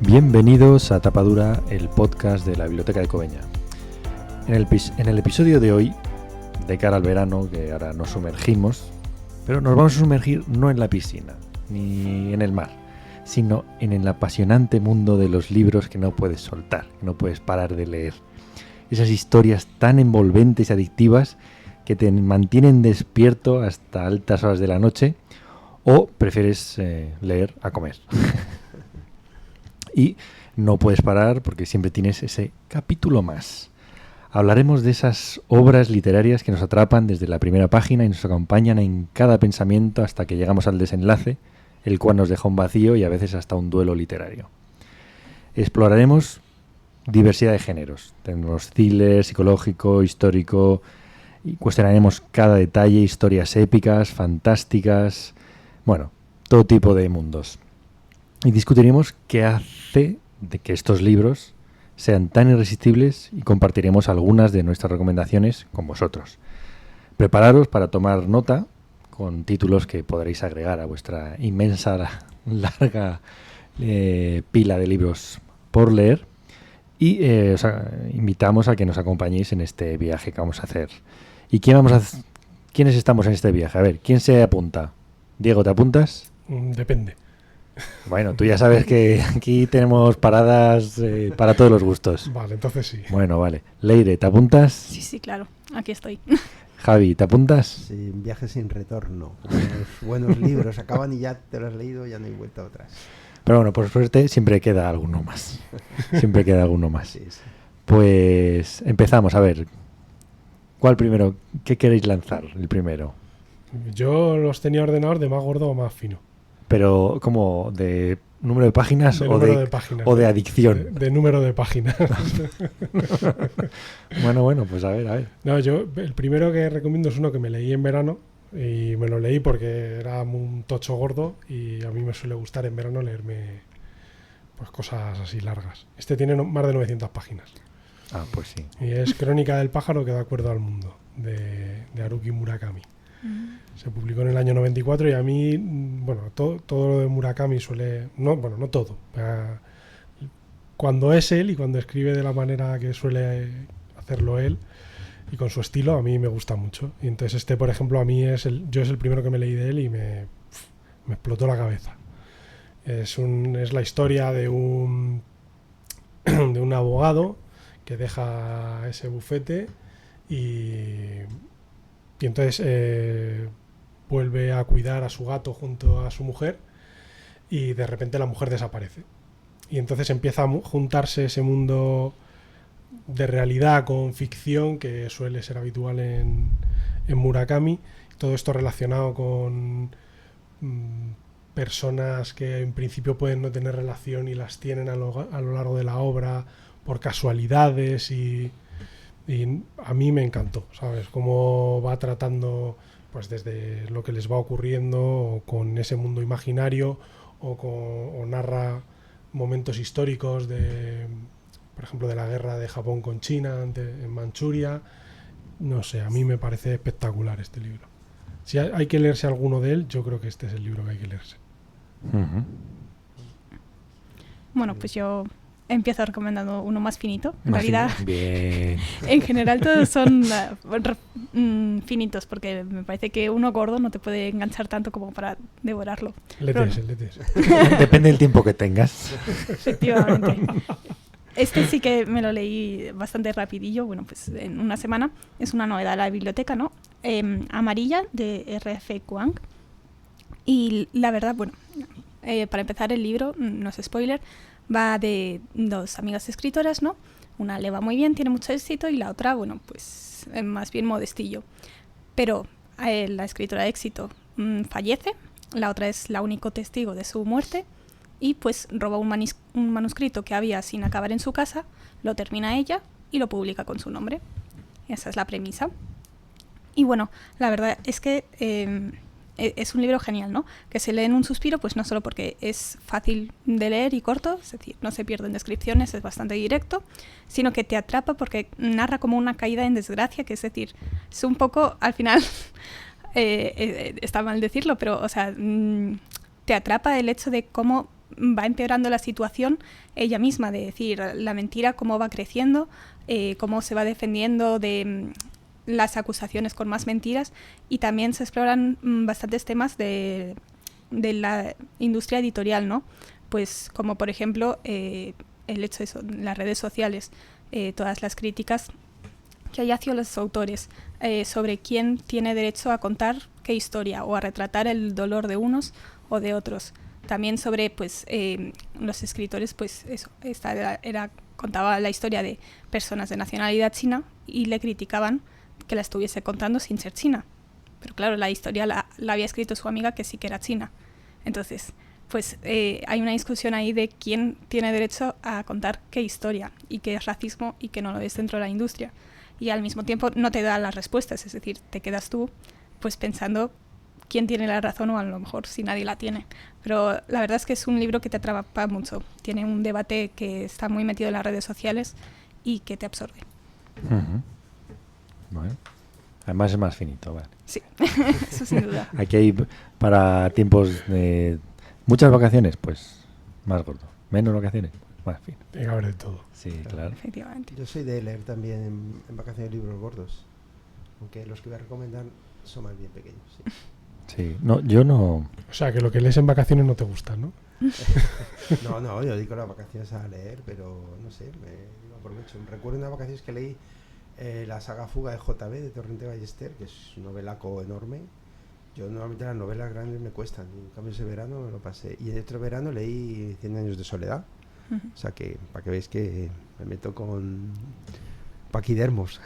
Bienvenidos a Tapadura, el podcast de la Biblioteca de Cobeña. En el episodio de hoy, de cara al verano, que ahora nos sumergimos, pero nos vamos a sumergir no en la piscina, ni en el mar, sino en el apasionante mundo de los libros que no puedes soltar, que no puedes parar de leer. Esas historias tan envolventes y adictivas que te mantienen despierto hasta altas horas de la noche, o prefieres leer a comer. Y no puedes parar porque siempre tienes ese capítulo más. Hablaremos de esas obras literarias que nos atrapan desde la primera página y nos acompañan en cada pensamiento hasta que llegamos al desenlace, el cual nos deja un vacío y a veces hasta un duelo literario. Exploraremos diversidad de géneros. Tendremos thriller, psicológico, histórico, y cuestionaremos cada detalle, historias épicas, fantásticas, bueno, todo tipo de mundos. Y discutiremos qué hace de que estos libros sean tan irresistibles y compartiremos algunas de nuestras recomendaciones con vosotros. Prepararos para tomar nota con títulos que podréis agregar a vuestra inmensa, larga pila de libros por leer y os invitamos a que nos acompañéis en este viaje que vamos a hacer. ¿Y quiénes estamos en este viaje? A ver, ¿quién se apunta? Diego, ¿te apuntas? Depende. Bueno, tú ya sabes que aquí tenemos paradas para todos los gustos. Vale, entonces sí. Bueno, vale. Leire, ¿te apuntas? Sí, claro. Aquí estoy. Javi, ¿te apuntas? Sí, viaje sin retorno. Los buenos libros acaban y ya te lo has leído, ya no hay vuelta atrás. Pero bueno, por suerte siempre queda alguno más. Siempre queda alguno más. Sí, sí. Pues empezamos. A ver, ¿cuál primero? ¿Qué queréis lanzar? El primero. Yo los tenía ordenados de más gordo o más fino. Pero, ¿como de número de páginas De o número de de páginas. o de adicción? De número de páginas. Bueno, pues a ver. No, yo el primero que recomiendo es uno que me leí en verano y me lo leí porque era un tocho gordo y a mí me suele gustar en verano leerme pues cosas así largas. Este tiene más de 900 páginas. Ah, pues sí. Y es Crónica del pájaro que da acuerdo al mundo, de Haruki Murakami. Se publicó en el año 94 y a mí, bueno, todo lo de Murakami suele... No todo. Cuando es él y cuando escribe de la manera que suele hacerlo él y con su estilo, a mí me gusta mucho. Y entonces este, por ejemplo, a mí es el primero que me leí de él y me explotó la cabeza. Es la historia de un abogado que deja ese bufete y entonces vuelve a cuidar a su gato junto a su mujer y de repente la mujer desaparece. Y entonces empieza a juntarse ese mundo de realidad con ficción que suele ser habitual en Murakami. Todo esto relacionado con personas que en principio pueden no tener relación y las tienen a lo largo de la obra por casualidades y a mí me encantó, ¿sabes? Cómo va tratando pues desde lo que les va ocurriendo o con ese mundo imaginario o narra momentos históricos por ejemplo, de la guerra de Japón con China en Manchuria. No sé, a mí me parece espectacular este libro. Si hay que leerse alguno de él, yo creo que este es el libro que hay que leerse. Uh-huh. Bueno, pues yo empiezo recomendando uno más finito. En Más realidad, bien. en general todos son finitos, porque me parece que uno gordo no te puede enganchar tanto como para devorarlo. Letes. Depende del tiempo que tengas. Efectivamente. Este sí que me lo leí bastante rapidillo, bueno, pues en una semana. Es una novedad de la biblioteca, ¿no? Amarilla, de R.F. Kuang. Y la verdad, bueno, para empezar el libro, no es spoiler, va de dos amigas escritoras, ¿no? Una le va muy bien, tiene mucho éxito, y la otra, bueno, pues más bien modestillo. Pero la escritora de éxito fallece, la otra es la único testigo de su muerte, y pues roba un manuscrito que había sin acabar en su casa, lo termina ella y lo publica con su nombre. Esa es la premisa. Y bueno, la verdad es que es un libro genial, ¿no? Que se lee en un suspiro, pues no solo porque es fácil de leer y corto, es decir, no se pierden descripciones, es bastante directo, sino que te atrapa porque narra como una caída en desgracia, que es decir, es un poco, al final, está mal decirlo, pero, o sea, te atrapa el hecho de cómo va empeorando la situación ella misma, de decir, la mentira cómo va creciendo, cómo se va defendiendo de las acusaciones con más mentiras, y también se exploran bastantes temas de la industria editorial, ¿no? Pues como por ejemplo el hecho de eso, las redes sociales, todas las críticas que hay hacia los autores sobre quién tiene derecho a contar qué historia o a retratar el dolor de unos o de otros. También sobre pues los escritores, pues eso, contaba la historia de personas de nacionalidad china y le criticaban que la estuviese contando sin ser china. Pero claro, la historia la había escrito su amiga, que sí que era china. Entonces, pues hay una discusión ahí de quién tiene derecho a contar qué historia y qué es racismo y qué no lo es dentro de la industria. Y al mismo tiempo no te da las respuestas, es decir, te quedas tú pues pensando quién tiene la razón, o a lo mejor si nadie la tiene. Pero la verdad es que es un libro que te atrapa mucho. Tiene un debate que está muy metido en las redes sociales y que te absorbe. Uh-huh. Bueno. Además es más finito, vale. Sí, eso sin duda. Aquí hay para tiempos de muchas vacaciones, pues más gordo. Menos vacaciones, pues más fino. Tiene que haber de todo. Sí, claro. Efectivamente. Yo soy de leer también en vacaciones libros gordos, aunque los que voy a recomendar son más bien pequeños. Sí. Sí, no, yo no. O sea, que lo que lees en vacaciones no te gusta, ¿no? No, yo dedico las vacaciones a leer, pero no sé, me aprovecho. Recuerdo unas vacaciones que leí la saga Fuga de JB de Torrente Ballester, que es un novelaco enorme. Yo normalmente las novelas grandes me cuestan, y en cambio ese verano me lo pasé. Y en otro verano leí 100 años de soledad. O sea que, para que veáis que me meto con paquidermos.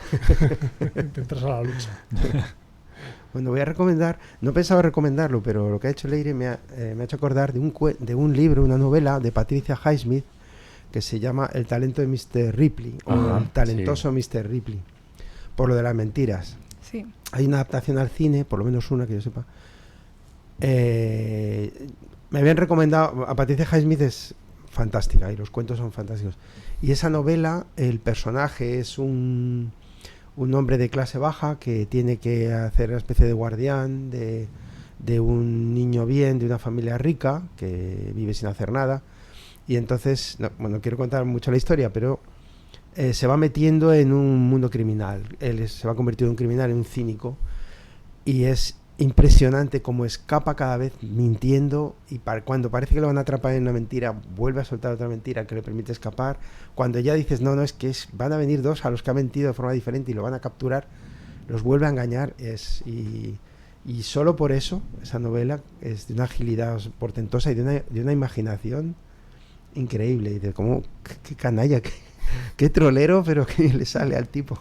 Te entras a la lucha. Bueno, voy a recomendar, no pensaba recomendarlo, pero lo que ha hecho Leire me ha hecho acordar de un libro, una novela de Patricia Highsmith, que se llama El talento de Mr. Ripley, o El talentoso Mr. Ripley, por lo de las mentiras. Sí. Hay una adaptación al cine, por lo menos una que yo sepa. Me habían recomendado, a Patricia Highsmith es fantástica y los cuentos son fantásticos. Y esa novela, el personaje es un hombre de clase baja que tiene que hacer una especie de guardián de un niño bien, de una familia rica, que vive sin hacer nada. Y entonces, no quiero contar mucho la historia, pero se va metiendo en un mundo criminal. Él se va convirtiendo en un criminal, en un cínico. Y es impresionante cómo escapa cada vez mintiendo, y cuando parece que lo van a atrapar en una mentira, vuelve a soltar otra mentira que le permite escapar. Cuando ya dices, no, es que van a venir dos a los que ha mentido de forma diferente y lo van a capturar, los vuelve a engañar. Y solo por eso, esa novela es de una agilidad portentosa y de una imaginación increíble. Y de cómo, qué canalla, qué trolero, pero que le sale al tipo.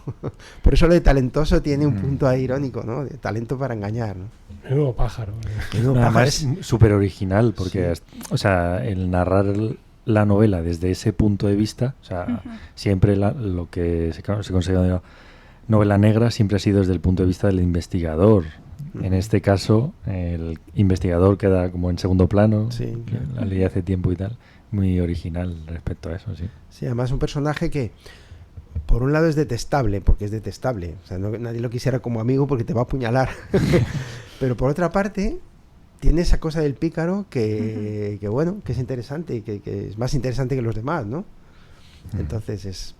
Por eso lo de talentoso tiene un punto ahí irónico, ¿no? De talento para engañar, ¿no? Menudo pájaro. Además es súper original, porque sí. O sea, el narrar la novela desde ese punto de vista, o sea, siempre lo que se considera novela negra siempre ha sido desde el punto de vista del investigador. En este caso, el investigador queda como en segundo plano, Sí, claro. La leí hace tiempo y tal. Muy original respecto a eso, sí. Sí, además un personaje que por un lado es detestable, porque es detestable, o sea, nadie lo quisiera como amigo porque te va a apuñalar. Pero por otra parte tiene esa cosa del pícaro que bueno, que es interesante y que es más interesante que los demás, ¿no? Entonces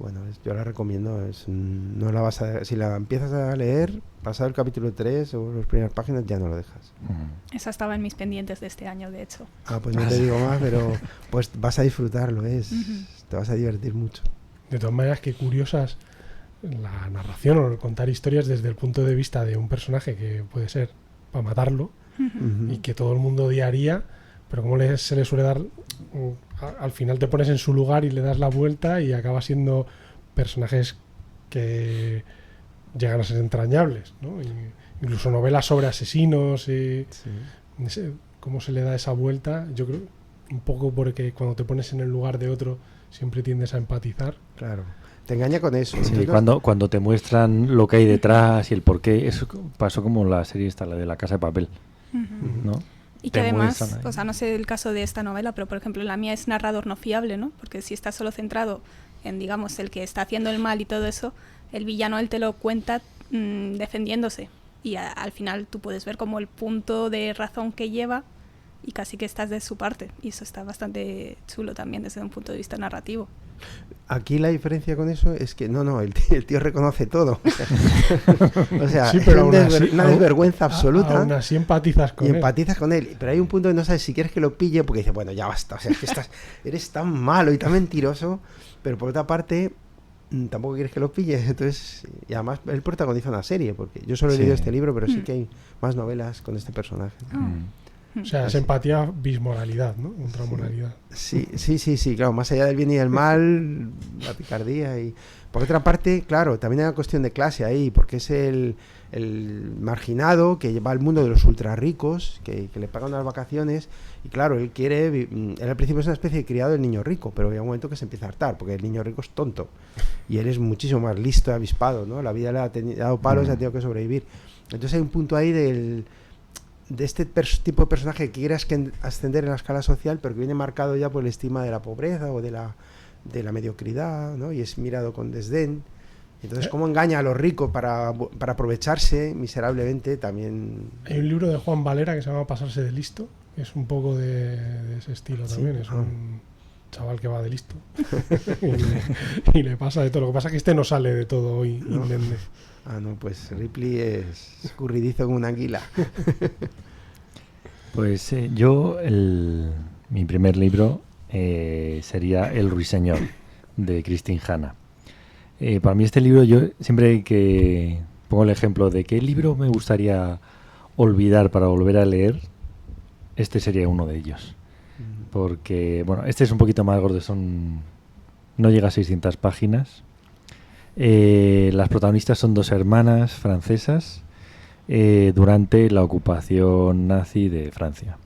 yo la recomiendo. No la vas a, si la empiezas a leer, pasado el capítulo 3 o las primeras páginas, ya no lo dejas. Esa estaba en mis pendientes de este año, de hecho. Pues no te digo más, pero pues vas a disfrutarlo, te vas a divertir mucho. De todas maneras, qué curiosas la narración o el contar historias desde el punto de vista de un personaje que puede ser para matarlo y que todo el mundo odiaría, pero como se le suele dar, al final te pones en su lugar y le das la vuelta y acaba siendo personajes que llegan a ser entrañables, ¿no? Incluso novelas sobre asesinos y cómo se le da esa vuelta. Yo creo un poco porque cuando te pones en el lugar de otro siempre tiendes a empatizar. Claro, te engaña con eso. Sí, cuando te muestran lo que hay detrás y el porqué, eso pasó como la serie esta, la de La Casa de Papel, ¿no? Y que además, o sea, no sé el caso de esta novela, pero por ejemplo la mía es narrador no fiable, ¿no? Porque si está solo centrado en, digamos, el que está haciendo el mal y todo eso, el villano él te lo cuenta defendiéndose. Y al final tú puedes ver como el punto de razón que lleva y casi que estás de su parte. Y eso está bastante chulo también desde un punto de vista narrativo. Aquí la diferencia con eso es que el tío reconoce todo. O sea, Sí, pero es una desvergüenza absoluta. Aún así empatizas con Y él. empatizas con él. Pero hay un punto que no sabes si quieres que lo pille porque dice, bueno, ya basta. O sea, es que eres tan malo y tan mentiroso. Pero por otra parte, tampoco quieres que lo pille. Entonces, y además él protagoniza una serie. Porque yo solo he leído este libro, pero sí que hay más novelas con este personaje. O sea, es empatía, bismoralidad, ¿no? Contramoralidad. Sí, claro, más allá del bien y del mal, la picardía y... Por otra parte, claro, también hay una cuestión de clase ahí, porque es el marginado que va al mundo de los ultra ricos, que le pagan unas vacaciones, y claro, él al principio es una especie de criado del niño rico, pero hay un momento que se empieza a hartar, porque el niño rico es tonto, y él es muchísimo más listo y avispado, ¿no? La vida le ha dado palos y ha tenido que sobrevivir. Entonces hay un punto ahí de este tipo de personaje que quiere ascender en la escala social, pero que viene marcado ya por el estigma de la pobreza o de la mediocridad, ¿no? Y es mirado con desdén. Entonces, cómo engaña a los ricos para aprovecharse miserablemente también. Hay un libro de Juan Valera que se llama Pasarse de listo, que es un poco de ese estilo también. Es un chaval que va de listo y le pasa de todo. Lo que pasa es que este no sale de todo hoy indemne. No, pues Ripley es escurridizo como una anguila. Pues mi primer libro sería El Ruiseñor, de Christine Hanna. Para mí este libro, yo siempre que pongo el ejemplo de qué libro me gustaría olvidar para volver a leer, este sería uno de ellos. Porque, bueno, este es un poquito más gordo, no llega a 600 páginas. Las protagonistas son dos hermanas francesas durante la ocupación nazi de Francia.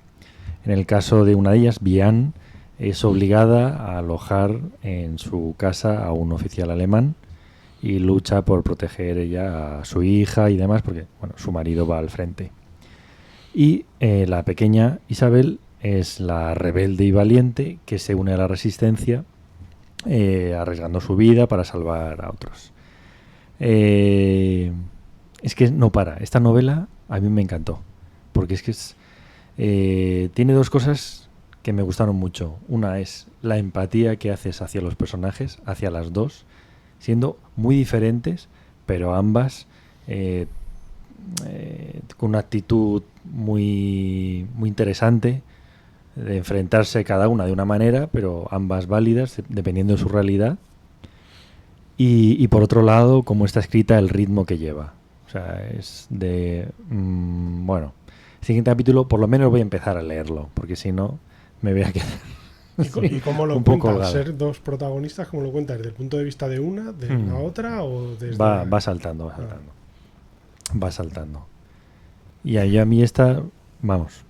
En el caso de una de ellas, Bian, es obligada a alojar en su casa a un oficial alemán y lucha por proteger ella a su hija y demás, porque bueno, su marido va al frente. Y la pequeña Isabel es la rebelde y valiente que se une a la resistencia, arriesgando su vida para salvar a otros. Es que no para. Esta novela a mí me encantó, porque es que tiene dos cosas que me gustaron mucho. Una es la empatía que haces hacia los personajes, hacia las dos, siendo muy diferentes, pero ambas con una actitud muy, muy interesante de enfrentarse cada una de una manera, pero ambas válidas dependiendo de su realidad. Y por otro lado, cómo está escrita, el ritmo que lleva. O sea, es de... bueno, el siguiente capítulo por lo menos voy a empezar a leerlo, porque si no me voy a quedar ¿Y cómo lo un poco cuentas? holgado. ¿Ser dos protagonistas? ¿Cómo lo cuentas? ¿Desde el punto de vista de una, de la otra o desde...? Va saltando. Va saltando. Y a mí esta, vamos,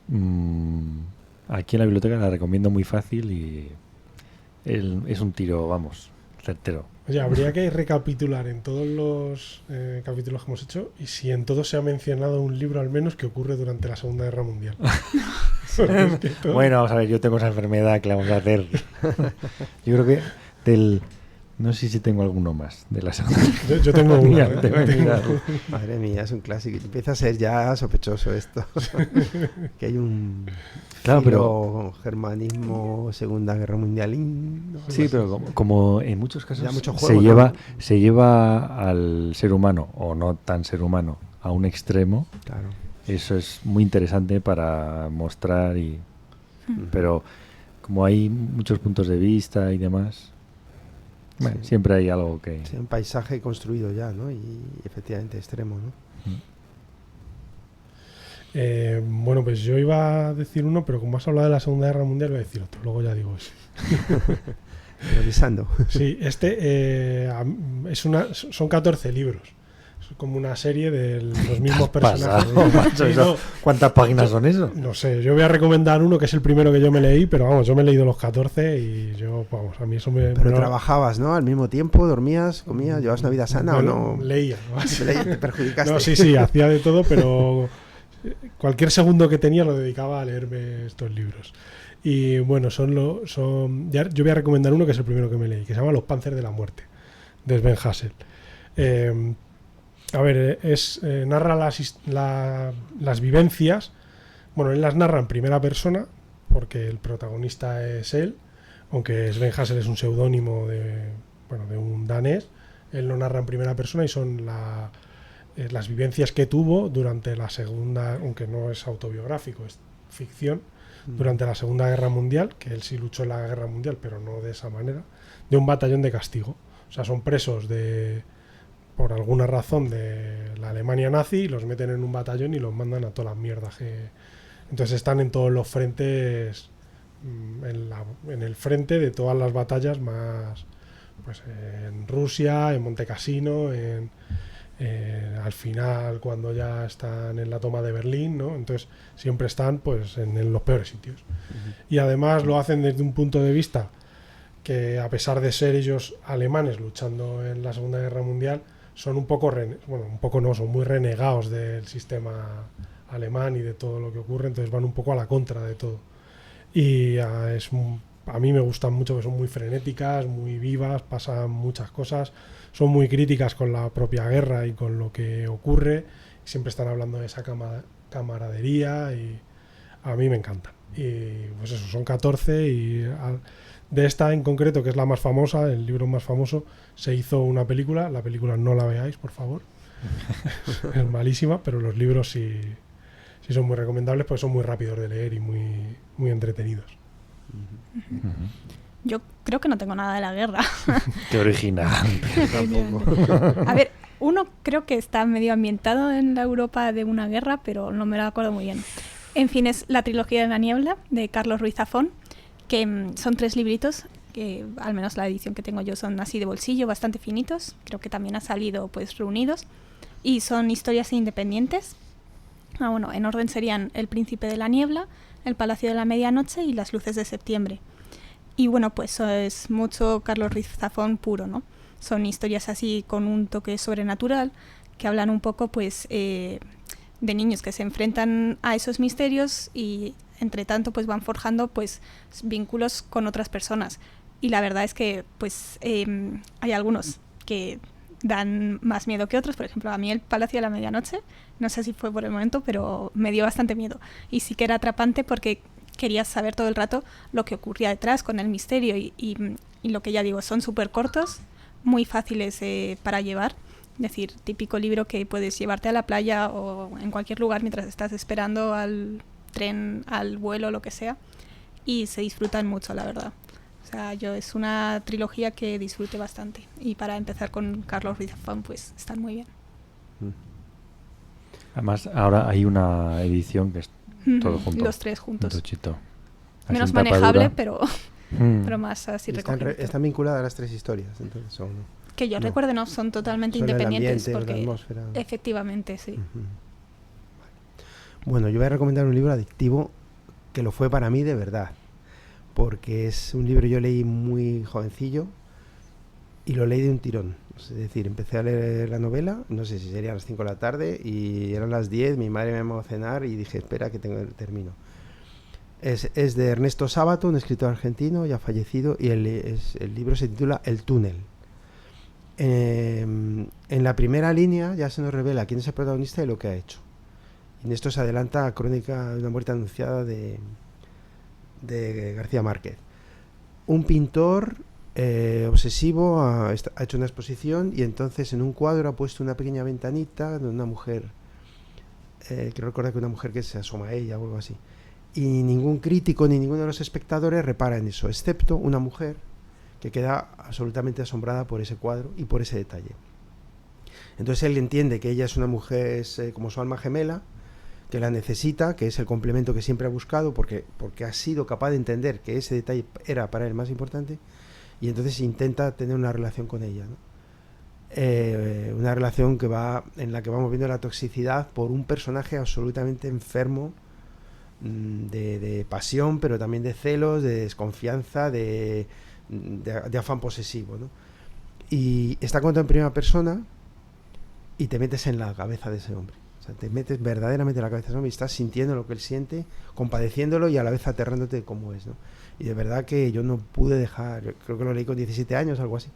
aquí en la biblioteca la recomiendo muy fácil y es un tiro, vamos, certero. Oye, habría que recapitular en todos los capítulos que hemos hecho y si en todos se ha mencionado un libro al menos que ocurre durante la Segunda Guerra Mundial. Bueno, vamos a ver, yo tengo esa enfermedad que la vamos a hacer. Yo creo que no sé si tengo alguno más de la segunda. Yo tengo uno. Madre mía, es un clásico. Empieza a ser ya sospechoso esto. Que hay un germanismo, Segunda Guerra Mundial. Sí, pero como en muchos casos mucho juego, se lleva al ser humano, o no tan ser humano, a un extremo. Claro. Eso es muy interesante para mostrar pero como hay muchos puntos de vista y demás, bueno, siempre hay algo que... Sí, un paisaje construido ya, ¿no? Y efectivamente extremo, ¿no? Bueno, pues yo iba a decir uno, pero como has hablado de la Segunda Guerra Mundial voy a decir otro, luego ya digo eso. Revisando. Sí, son 14 libros. Es como una serie de los mismos personajes. ¿Cuántas páginas son eso? No sé, yo voy a recomendar uno que es el primero que yo me leí, pero vamos, yo me he leído los 14 y a mí eso me... Pero trabajabas, ¿no? Al mismo tiempo, dormías, comías, llevabas una vida sana o no... Leía. Te perjudicaste. No, sí, hacía de todo, pero cualquier segundo que tenía lo dedicaba a leerme estos libros. Y bueno, yo voy a recomendar uno que es el primero que me leí, que se llama Los Panzers de la Muerte, de Sven Hassel. A ver, narra las vivencias. Bueno, él las narra en primera persona, porque el protagonista es él, aunque Sven Hassel es un seudónimo de un danés. Él lo narra en primera persona y son las vivencias que tuvo durante la segunda, aunque no es autobiográfico, es ficción, durante la Segunda Guerra Mundial, que él sí luchó en la Guerra Mundial, pero no de esa manera, de un batallón de castigo. O sea, son presos por alguna razón de la Alemania nazi, y los meten en un batallón y los mandan a todas las mierdas. Entonces están en todos los frentes, en el frente de todas las batallas más, pues en Rusia, en Monte Cassino, al final cuando ya están en la toma de Berlín, ¿no? Entonces siempre están pues en los peores sitios. Y además lo hacen desde un punto de vista que, a pesar de ser ellos alemanes luchando en la Segunda Guerra Mundial, son un poco son muy renegados del sistema alemán y de todo lo que ocurre, entonces van un poco a la contra de todo. Y a mí me gustan mucho, que son muy frenéticas, muy vivas, pasan muchas cosas, son muy críticas con la propia guerra y con lo que ocurre, siempre están hablando de esa camaradería, y a mí me encantan. Y pues eso, son 14, y de esta en concreto, que es la más famosa, el libro más famoso, se hizo una película. La película no la veáis, por favor. Es malísima, pero los libros sí son muy recomendables, porque son muy rápidos de leer y muy, muy entretenidos. Yo creo que no tengo nada de la guerra. Qué original. A ver, uno creo que está medio ambientado en la Europa de una guerra, pero no me lo acuerdo muy bien. En fin, es la trilogía de la niebla, de Carlos Ruiz Zafón, que son 3 libritos, que al menos la edición que tengo yo son así de bolsillo, bastante finitos. Creo que también ha salido pues reunidos, y son historias independientes. Bueno, en orden serían El príncipe de la niebla, El palacio de la medianoche y Las luces de septiembre. Y bueno, pues es mucho Carlos Ruiz Zafón puro, ¿no? Son historias así con un toque sobrenatural, que hablan un poco pues de niños que se enfrentan a esos misterios, y entre tanto pues van forjando pues vínculos con otras personas. Y la verdad es que pues hay algunos que dan más miedo que otros. Por ejemplo, a mí El palacio de la medianoche, no sé si fue por el momento, pero me dio bastante miedo, y sí que era atrapante porque querías saber todo el rato lo que ocurría detrás con el misterio, y lo que ya digo, son súper cortos, muy fáciles para llevar. Es decir, típico libro que puedes llevarte a la playa o en cualquier lugar mientras estás esperando al tren, al vuelo, lo que sea, y se disfrutan mucho, la verdad. O sea, es una trilogía que disfrute bastante, y para empezar con Carlos Ruiz Zafón pues están muy bien. Además, ahora hay una edición que es todo junto. Los 3 juntos. Tochito. Menos manejable, pero más así recogido. Están vinculadas las 3 historias, entonces son... Que yo recuerde, no, son totalmente Son independientes. el ambiente, porque la atmósfera. Efectivamente, sí. Bueno, yo voy a recomendar un libro adictivo, que lo fue para mí de verdad, porque es un libro que yo leí muy jovencillo y lo leí de un tirón. Es decir, empecé a leer la novela, no sé si serían las 5 de la tarde, y eran las 10, mi madre me llamó a cenar y dije, espera que termino. Es de Ernesto Sábato, un escritor argentino ya fallecido, y el libro se titula El túnel. En la primera línea ya se nos revela quién es el protagonista y lo que ha hecho. Y en esto se adelanta a Crónica de una muerte anunciada de García Márquez. Un pintor obsesivo ha hecho una exposición, y entonces en un cuadro ha puesto una pequeña ventanita de una mujer, quiero recordar que una mujer que se asoma a ella o algo así, y ningún crítico ni ninguno de los espectadores repara en eso, excepto una mujer que queda absolutamente asombrada por ese cuadro y por ese detalle. Entonces él entiende que ella es una mujer, como su alma gemela, que la necesita, que es el complemento que siempre ha buscado, porque ha sido capaz de entender que ese detalle era para él más importante, y entonces intenta tener una relación con ella, ¿no? Una relación en la que vamos viendo la toxicidad por un personaje absolutamente enfermo, de pasión, pero también de celos, de desconfianza, de afán posesivo, ¿no? Y está contado en primera persona, y te metes en la cabeza de ese hombre. O sea, te metes verdaderamente en la cabeza de ese hombre y estás sintiendo lo que él siente, compadeciéndolo y a la vez aterrándote de cómo es, ¿no? Y de verdad que yo no pude dejar, creo que lo leí con 17 años, algo así,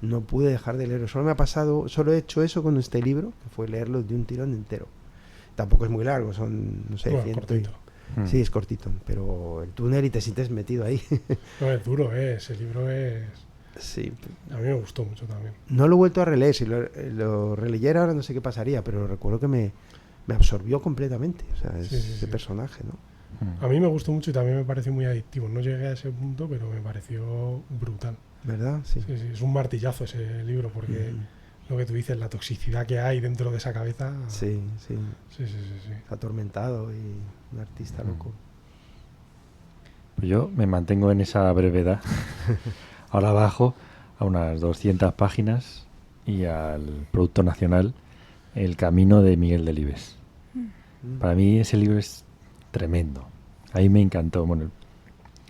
no pude dejar de leerlo. Solo he hecho eso con este libro, que fue leerlo de un tirón entero. Tampoco es muy largo, son, no sé, Bueno, Sí, es cortito, pero el túnel y te sientes metido ahí. No, es duro, ese libro es... Sí. A mí me gustó mucho también. No lo he vuelto a releer, si lo releyera ahora no sé qué pasaría, pero recuerdo que me absorbió completamente, o sea, Sí, ese personaje, ¿no? A mí me gustó mucho y también me pareció muy adictivo. No llegué a ese punto, pero me pareció brutal. ¿Verdad? Sí. Sí, es un martillazo ese libro, porque lo que tú dices, la toxicidad que hay dentro de esa cabeza... Sí. Sí. Está atormentado y un artista loco. Pues yo me mantengo en esa brevedad. Ahora bajo a unas 200 páginas y al Producto Nacional El Camino de Miguel Delibes. Para mí ese libro es tremendo. A mí me encantó. Bueno,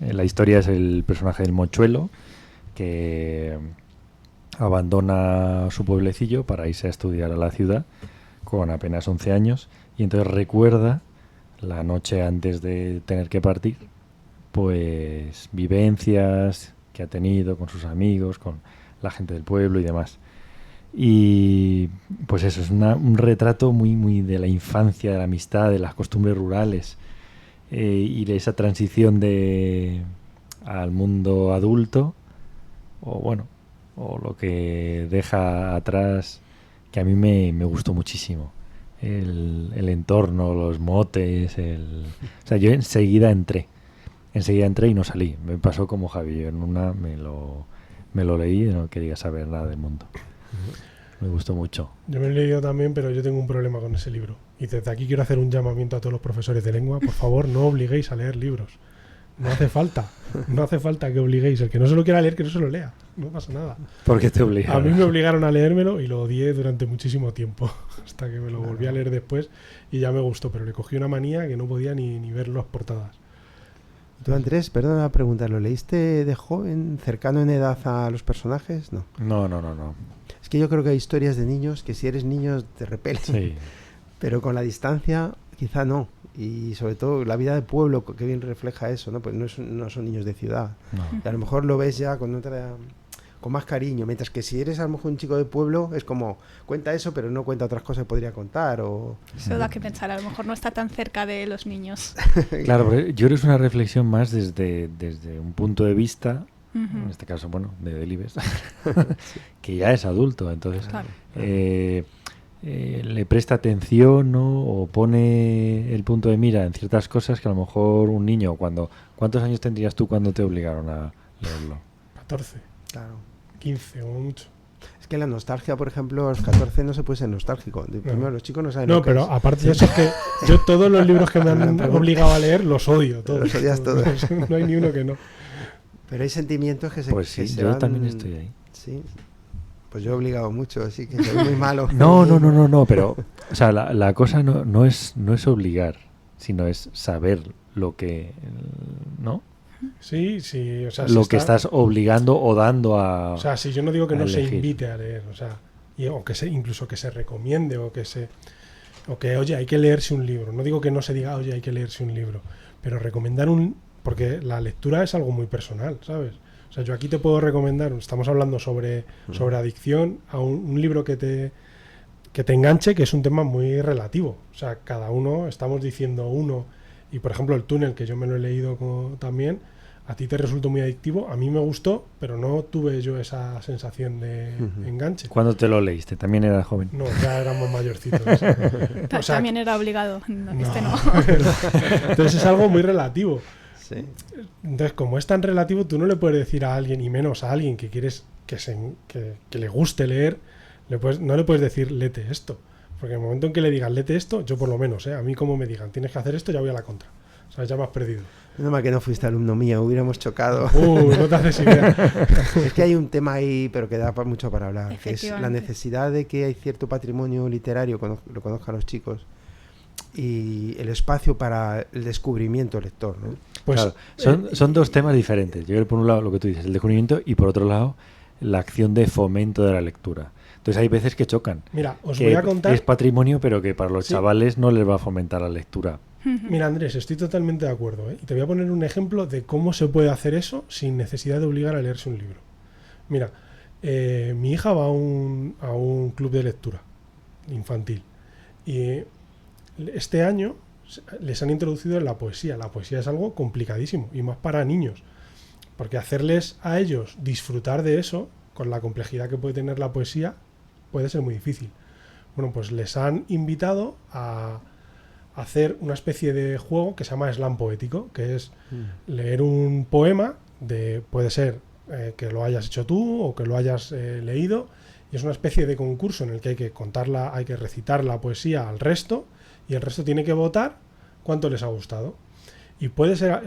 la historia es el personaje del mochuelo que abandona su pueblecillo para irse a estudiar a la ciudad con apenas 11 años y entonces recuerda la noche antes de tener que partir, pues vivencias que ha tenido con sus amigos, con la gente del pueblo y demás. Y pues eso, es un retrato muy de la infancia, de la amistad, de las costumbres rurales y de esa transición al mundo adulto, o lo que deja atrás, que a mí me gustó muchísimo. El entorno, los motes, o sea, yo enseguida entré y no salí. Me pasó como Javi, en una me lo leí y no quería saber nada del mundo. Me gustó mucho. Yo me lo he leído también, pero yo tengo un problema con ese libro. Y desde aquí quiero hacer un llamamiento a todos los profesores de lengua. Por favor, no obliguéis a leer libros. No hace falta que obliguéis. El que no se lo quiera leer, que no se lo lea. No pasa nada. ¿Por qué te obligaron? A mí me obligaron a leérmelo y lo odié durante muchísimo tiempo. Hasta que me lo volví a leer después y ya me gustó. Pero le cogí una manía que no podía ni ver las portadas. Tú, Andrés, perdona la pregunta, ¿lo leíste de joven, cercano en edad a los personajes? No. No. Es que yo creo que hay historias de niños que si eres niño te repelen. Sí. Pero con la distancia quizá no. Y sobre todo la vida de pueblo, que bien refleja eso, ¿no? Pues no son niños de ciudad. No. Y a lo mejor lo ves ya con más cariño, mientras que si eres a lo mejor un chico de pueblo es como cuenta eso pero no cuenta otras cosas que podría contar Eso da que pensar, a lo mejor no está tan cerca de los niños. Claro, porque yo creo que es una reflexión más desde un punto de vista, en este caso, de Delibes, que ya es adulto, entonces Claro. le presta atención, ¿no? O pone el punto de mira en ciertas cosas que a lo mejor un niño, ¿cuántos años tendrías tú cuando te obligaron a leerlo? 14, claro. 15 o mucho. Es que la nostalgia, por ejemplo, a los 14 no se puede ser nostálgico. Primero, los chicos no saben No, lo que pero es. aparte de eso es que yo todos los libros que me han obligado a leer los odio. Todos. Los odias todos. No hay ni uno que no. Pero hay sentimientos que se Pues sí, que se yo van- también estoy ahí. Sí. Pues yo he obligado mucho, así que soy muy malo. No, pero o sea, la cosa no es obligar, sino es saber lo que, ¿no? Sí, o sea, Lo que estás obligando o dando a... O sea, si yo no digo que a no se elegir. invite a leer, o sea, o que incluso que se recomiende o que oye, hay que leerse un libro. No digo que no se diga, oye, hay que leerse un libro, pero recomendar porque la lectura es algo muy personal, ¿sabes? O sea, yo aquí te puedo recomendar, estamos hablando sobre adicción, a un libro que te enganche, que es un tema muy relativo. O sea, cada uno, estamos diciendo uno, y por ejemplo el túnel, que yo me lo he leído también, a ti te resultó muy adictivo, a mí me gustó, pero no tuve yo esa sensación de enganche. ¿Cuándo te lo leíste? También era joven. No, ya éramos mayorcitos. O sea, También era obligado. No, este no. Entonces es algo muy relativo. Sí. Entonces, como es tan relativo, tú no le puedes decir a alguien, y menos a alguien que quieres que le guste leer, no le puedes decir, léete esto. Porque en el momento en que le digas, léete esto, yo por lo menos, a mí como me digan, tienes que hacer esto, ya voy a la contra. O sea, ya me has perdido. Menos mal que no fuiste alumno mío, hubiéramos chocado. No te haces idea. Es que hay un tema ahí, pero que da mucho para hablar, que es la Efectivamente. necesidad de que hay cierto patrimonio literario, lo conozcan los chicos, y el espacio para el descubrimiento lector, ¿no? Pues Claro, son dos temas diferentes. Yo creo por un lado lo que tú dices, el descubrimiento, y por otro lado la acción de fomento de la lectura. Entonces hay veces que chocan. mira, os Que voy a contar. es patrimonio, pero que para los Sí. chavales no les va a fomentar la lectura. Mira, Andrés, estoy totalmente de acuerdo, ¿eh? Y te voy a poner un ejemplo de cómo se puede hacer eso sin necesidad de obligar a leerse un libro. Mira, mi hija va a un club de lectura infantil y este año les han introducido en la poesía. La poesía es algo complicadísimo, y más para niños, porque hacerles a ellos disfrutar de eso, con la complejidad que puede tener la poesía, puede ser muy difícil. Bueno, pues les han invitado a hacer una especie de juego que se llama slam poético, que es leer un poema, puede ser que lo hayas hecho tú o que lo hayas leído, y es una especie de concurso en el que hay que recitar la poesía al resto, y el resto tiene que votar cuánto les ha gustado. Y puede ser,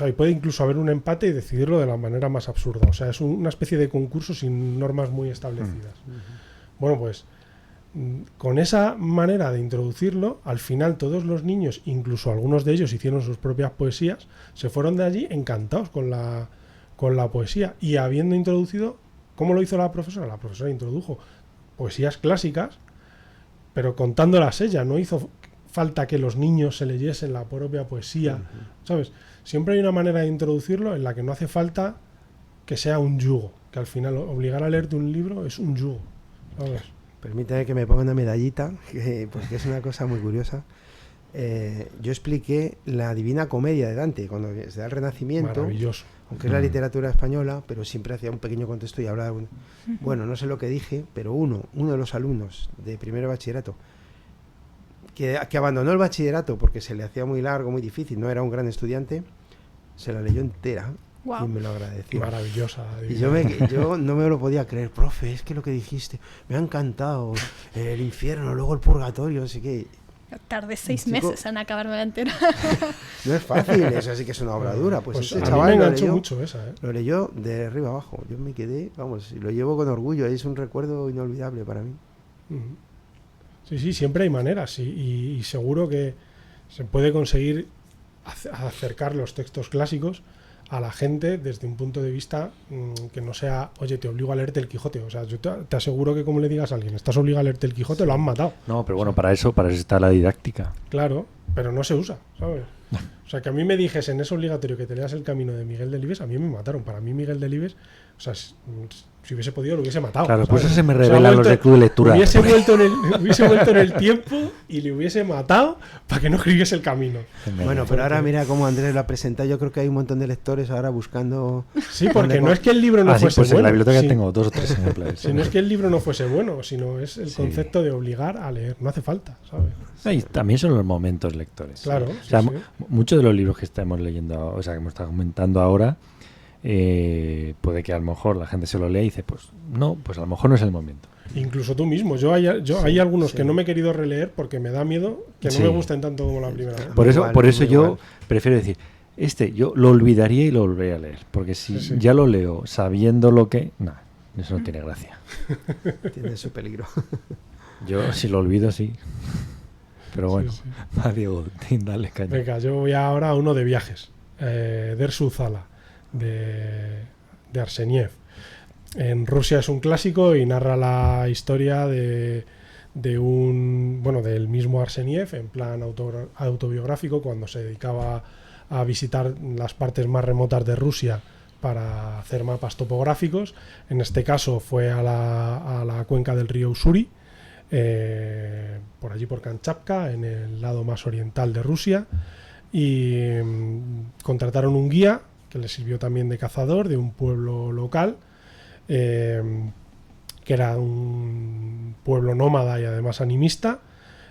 y puede incluso haber un empate y decidirlo de la manera más absurda. O sea, es una especie de concurso sin normas muy establecidas. Bueno, pues con esa manera de introducirlo, al final todos los niños, incluso algunos de ellos hicieron sus propias poesías, se fueron de allí encantados con la poesía. Y habiendo introducido, ¿cómo lo hizo la profesora? La profesora introdujo poesías clásicas, pero contándolas ella. No hizo falta que los niños se leyesen la propia poesía, ¿sabes? Siempre hay una manera de introducirlo en la que no hace falta que sea un yugo, que al final obligar a leerte un libro es un yugo, ¿sabes? Permítame que me ponga una medallita, porque es una cosa muy curiosa. Yo expliqué la Divina Comedia de Dante, cuando se da el Renacimiento, maravilloso, aunque es la literatura española, pero siempre hacía un pequeño contexto y hablaba. Bueno, no sé lo que dije, pero uno de los alumnos de primero bachillerato, que abandonó el bachillerato porque se le hacía muy largo, muy difícil, no era un gran estudiante, se la leyó entera. Wow. Y me lo agradeció. Maravillosa. Y yo no me lo podía creer. Profe, es que lo que dijiste me ha encantado. El infierno, luego el purgatorio, así que... Tardé 6 meses en acabarme la entera. No es fácil, eso sí que es una obra dura. Pues ese a mí chaval me enganchó mucho esa, lo leyó de arriba abajo. Yo me quedé, vamos, y lo llevo con orgullo. Es un recuerdo inolvidable para mí. Sí, siempre hay maneras, y seguro que se puede conseguir acercar los textos clásicos a la gente desde un punto de vista que no sea, oye, te obligo a leerte el Quijote. O sea, yo te aseguro que como le digas a alguien, estás obligado a leerte el Quijote, lo han matado. No, pero bueno, para eso está la didáctica. Claro, pero no se usa, ¿sabes? O sea, que a mí me dijesen, es obligatorio que te leas El Camino de Miguel Delibes, a mí me mataron. Para mí Miguel Delibes, o sea, si hubiese podido lo hubiese matado. Claro, ¿sabes? pues eso se me revela los de Club de Lectura. Hubiese vuelto en el tiempo y le hubiese matado para que no escribiese El Camino. Bueno, pero ahora mira cómo Andrés lo ha presentado. Yo creo que hay un montón de lectores ahora buscando... Sí, porque no es que el libro no fuese pues bueno. En la biblioteca tengo 2 o 3 ejemplares. Si no es que el libro no fuese bueno, sino es el concepto de obligar a leer. No hace falta, ¿sabes? Y también son los momentos lectores. Claro. O sea, muchos de los libros que estamos leyendo, o sea, que hemos estado comentando ahora, puede que a lo mejor la gente se lo lea y dice, pues no, pues a lo mejor no es el momento. Incluso tú mismo. Hay algunos que no me he querido releer porque me da miedo que no me gusten tanto como la primera vez. Por eso yo prefiero decir, yo lo olvidaría y lo volvería a leer. Porque si ya lo leo sabiendo lo que... No, eso no tiene gracia. Tiene su peligro. Yo si lo olvido, sí. Pero bueno, va, Diego, dale caña. Venga, yo voy ahora a uno de viajes. Dersu Zala, de Arseniev. En Rusia es un clásico y narra la historia del mismo Arseniev en plan autobiográfico, cuando se dedicaba a visitar las partes más remotas de Rusia para hacer mapas topográficos. En este caso fue a la cuenca del río Usuri, por allí por Kamchatka, en el lado más oriental de Rusia, y contrataron un guía que le sirvió también de cazador de un pueblo local, que era un pueblo nómada y además animista,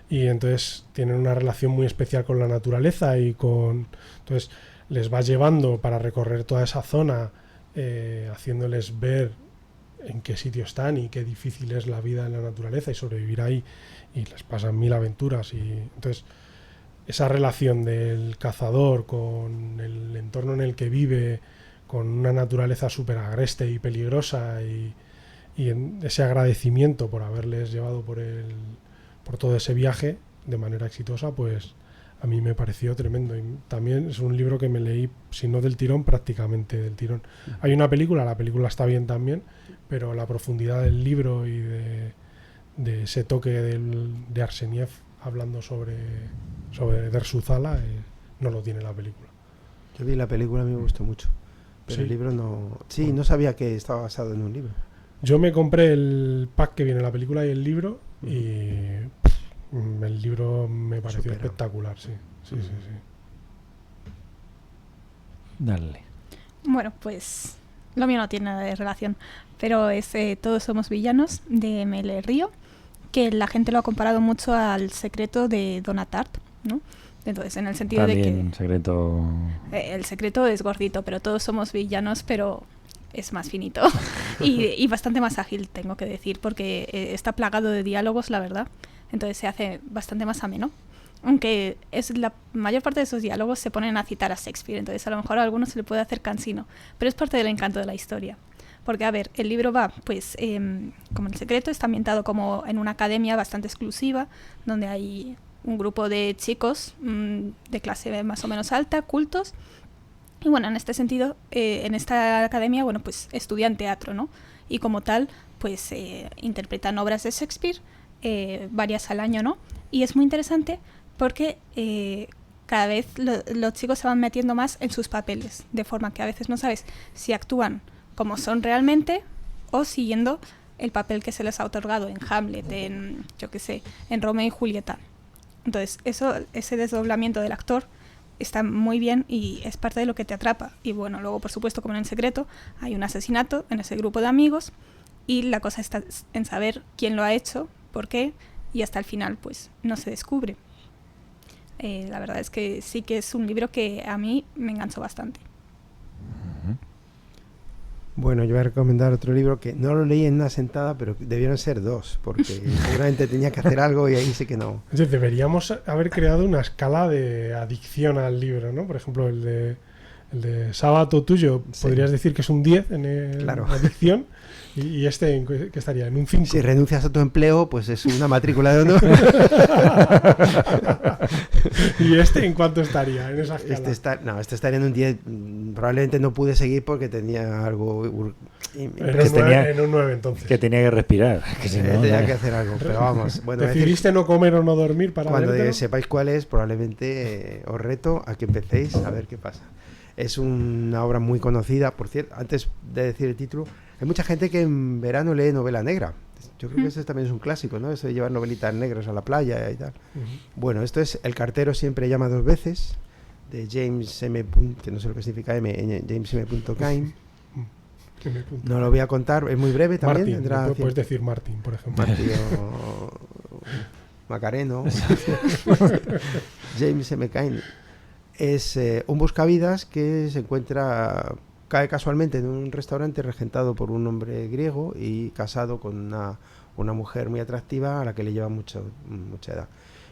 y entonces tienen una relación muy especial con la naturaleza entonces les va llevando para recorrer toda esa zona, haciéndoles ver en qué sitio están y qué difícil es la vida en la naturaleza y sobrevivir ahí, y les pasan 1000 aventuras. Y entonces esa relación del cazador con el entorno en el que vive, con una naturaleza súper agreste y peligrosa, y ese agradecimiento por haberles llevado por todo ese viaje de manera exitosa, pues a mí me pareció tremendo. Y también es un libro que me leí, si no del tirón, prácticamente del tirón. Hay una película, la película está bien también, pero la profundidad del libro y de ese toque de Arseniev hablando sobre Dersu Zala no lo tiene la película. Yo vi la película, a mí me gustó mucho, pero el libro no... Sí, no sabía que estaba basado en un libro. Yo me compré el pack que viene la película y el libro, y el libro me pareció espectacular, sí. sí, sí, sí. Dale. Bueno, pues lo mío no tiene nada de relación, pero es Todos somos villanos de M.L. Río, que la gente lo ha comparado mucho al Secreto de Donna Tartt, ¿no? Entonces, en el sentido También de un secreto... que el secreto es gordito, pero todos somos villanos, pero es más finito y bastante más ágil, tengo que decir, porque está plagado de diálogos, la verdad. Entonces se hace bastante más ameno. Aunque la mayor parte de esos diálogos se ponen a citar a Shakespeare, entonces a lo mejor a algunos se le puede hacer cansino, pero es parte del encanto de la historia. Porque, a ver, el libro va, pues, como El secreto, está ambientado como en una academia bastante exclusiva, donde hay un grupo de chicos de clase más o menos alta, cultos. Y bueno, en este sentido, en esta academia, bueno, pues estudian teatro, ¿no? Y como tal, pues interpretan obras de Shakespeare, varias al año, ¿no? Y es muy interesante porque cada vez los chicos se van metiendo más en sus papeles, de forma que a veces no sabes si actúan como son realmente o siguiendo el papel que se les ha otorgado en Hamlet, en, yo qué sé, en Romeo y Julieta. Entonces, ese desdoblamiento del actor está muy bien y es parte de lo que te atrapa. Y bueno, luego, por supuesto, como en El secreto, hay un asesinato en ese grupo de amigos y la cosa está en saber quién lo ha hecho, por qué, y hasta el final, pues, no se descubre. La verdad es que sí que es un libro que a mí me enganchó bastante. Bueno, yo voy a recomendar otro libro que no lo leí en una sentada, pero debieron ser dos, porque seguramente tenía que hacer algo y ahí sí que no. Entonces, deberíamos haber creado una escala de adicción al libro, ¿no? Por ejemplo, el de Sábato tuyo, Sí. podrías decir que es un 10 en Claro. adicción, y este, ¿en qué estaría? ¿En un 5? Si renuncias a tu empleo, pues es una matrícula de honor. ¿Y este en cuánto estaría en esa escala? Este estaría en un 10. Probablemente no pude seguir porque tenía algo En un 9, entonces. Que tenía que respirar. Que si no, tenía no. que hacer algo, pero vamos. Bueno, ¿Decidiste no comer o no dormir para cuando leértelo? sepáis cuál es, probablemente os reto a que empecéis a ver qué pasa. Es una obra muy conocida, por cierto, antes de decir el título, hay mucha gente que en verano lee novela negra. Yo creo que ese también es un clásico, ¿no? Eso de llevar novelitas negras a la playa y tal. Bueno, esto es El cartero siempre llama dos veces, de James M. que no sé lo que significa James M. Cain. No lo voy a contar, es muy breve también. Martín, puedes decir Martín, por ejemplo. Martín o Macareno. James M. Cain es un buscavidas que se cae casualmente en un restaurante regentado por un hombre griego y casado con una mujer muy atractiva a la que le lleva mucha edad,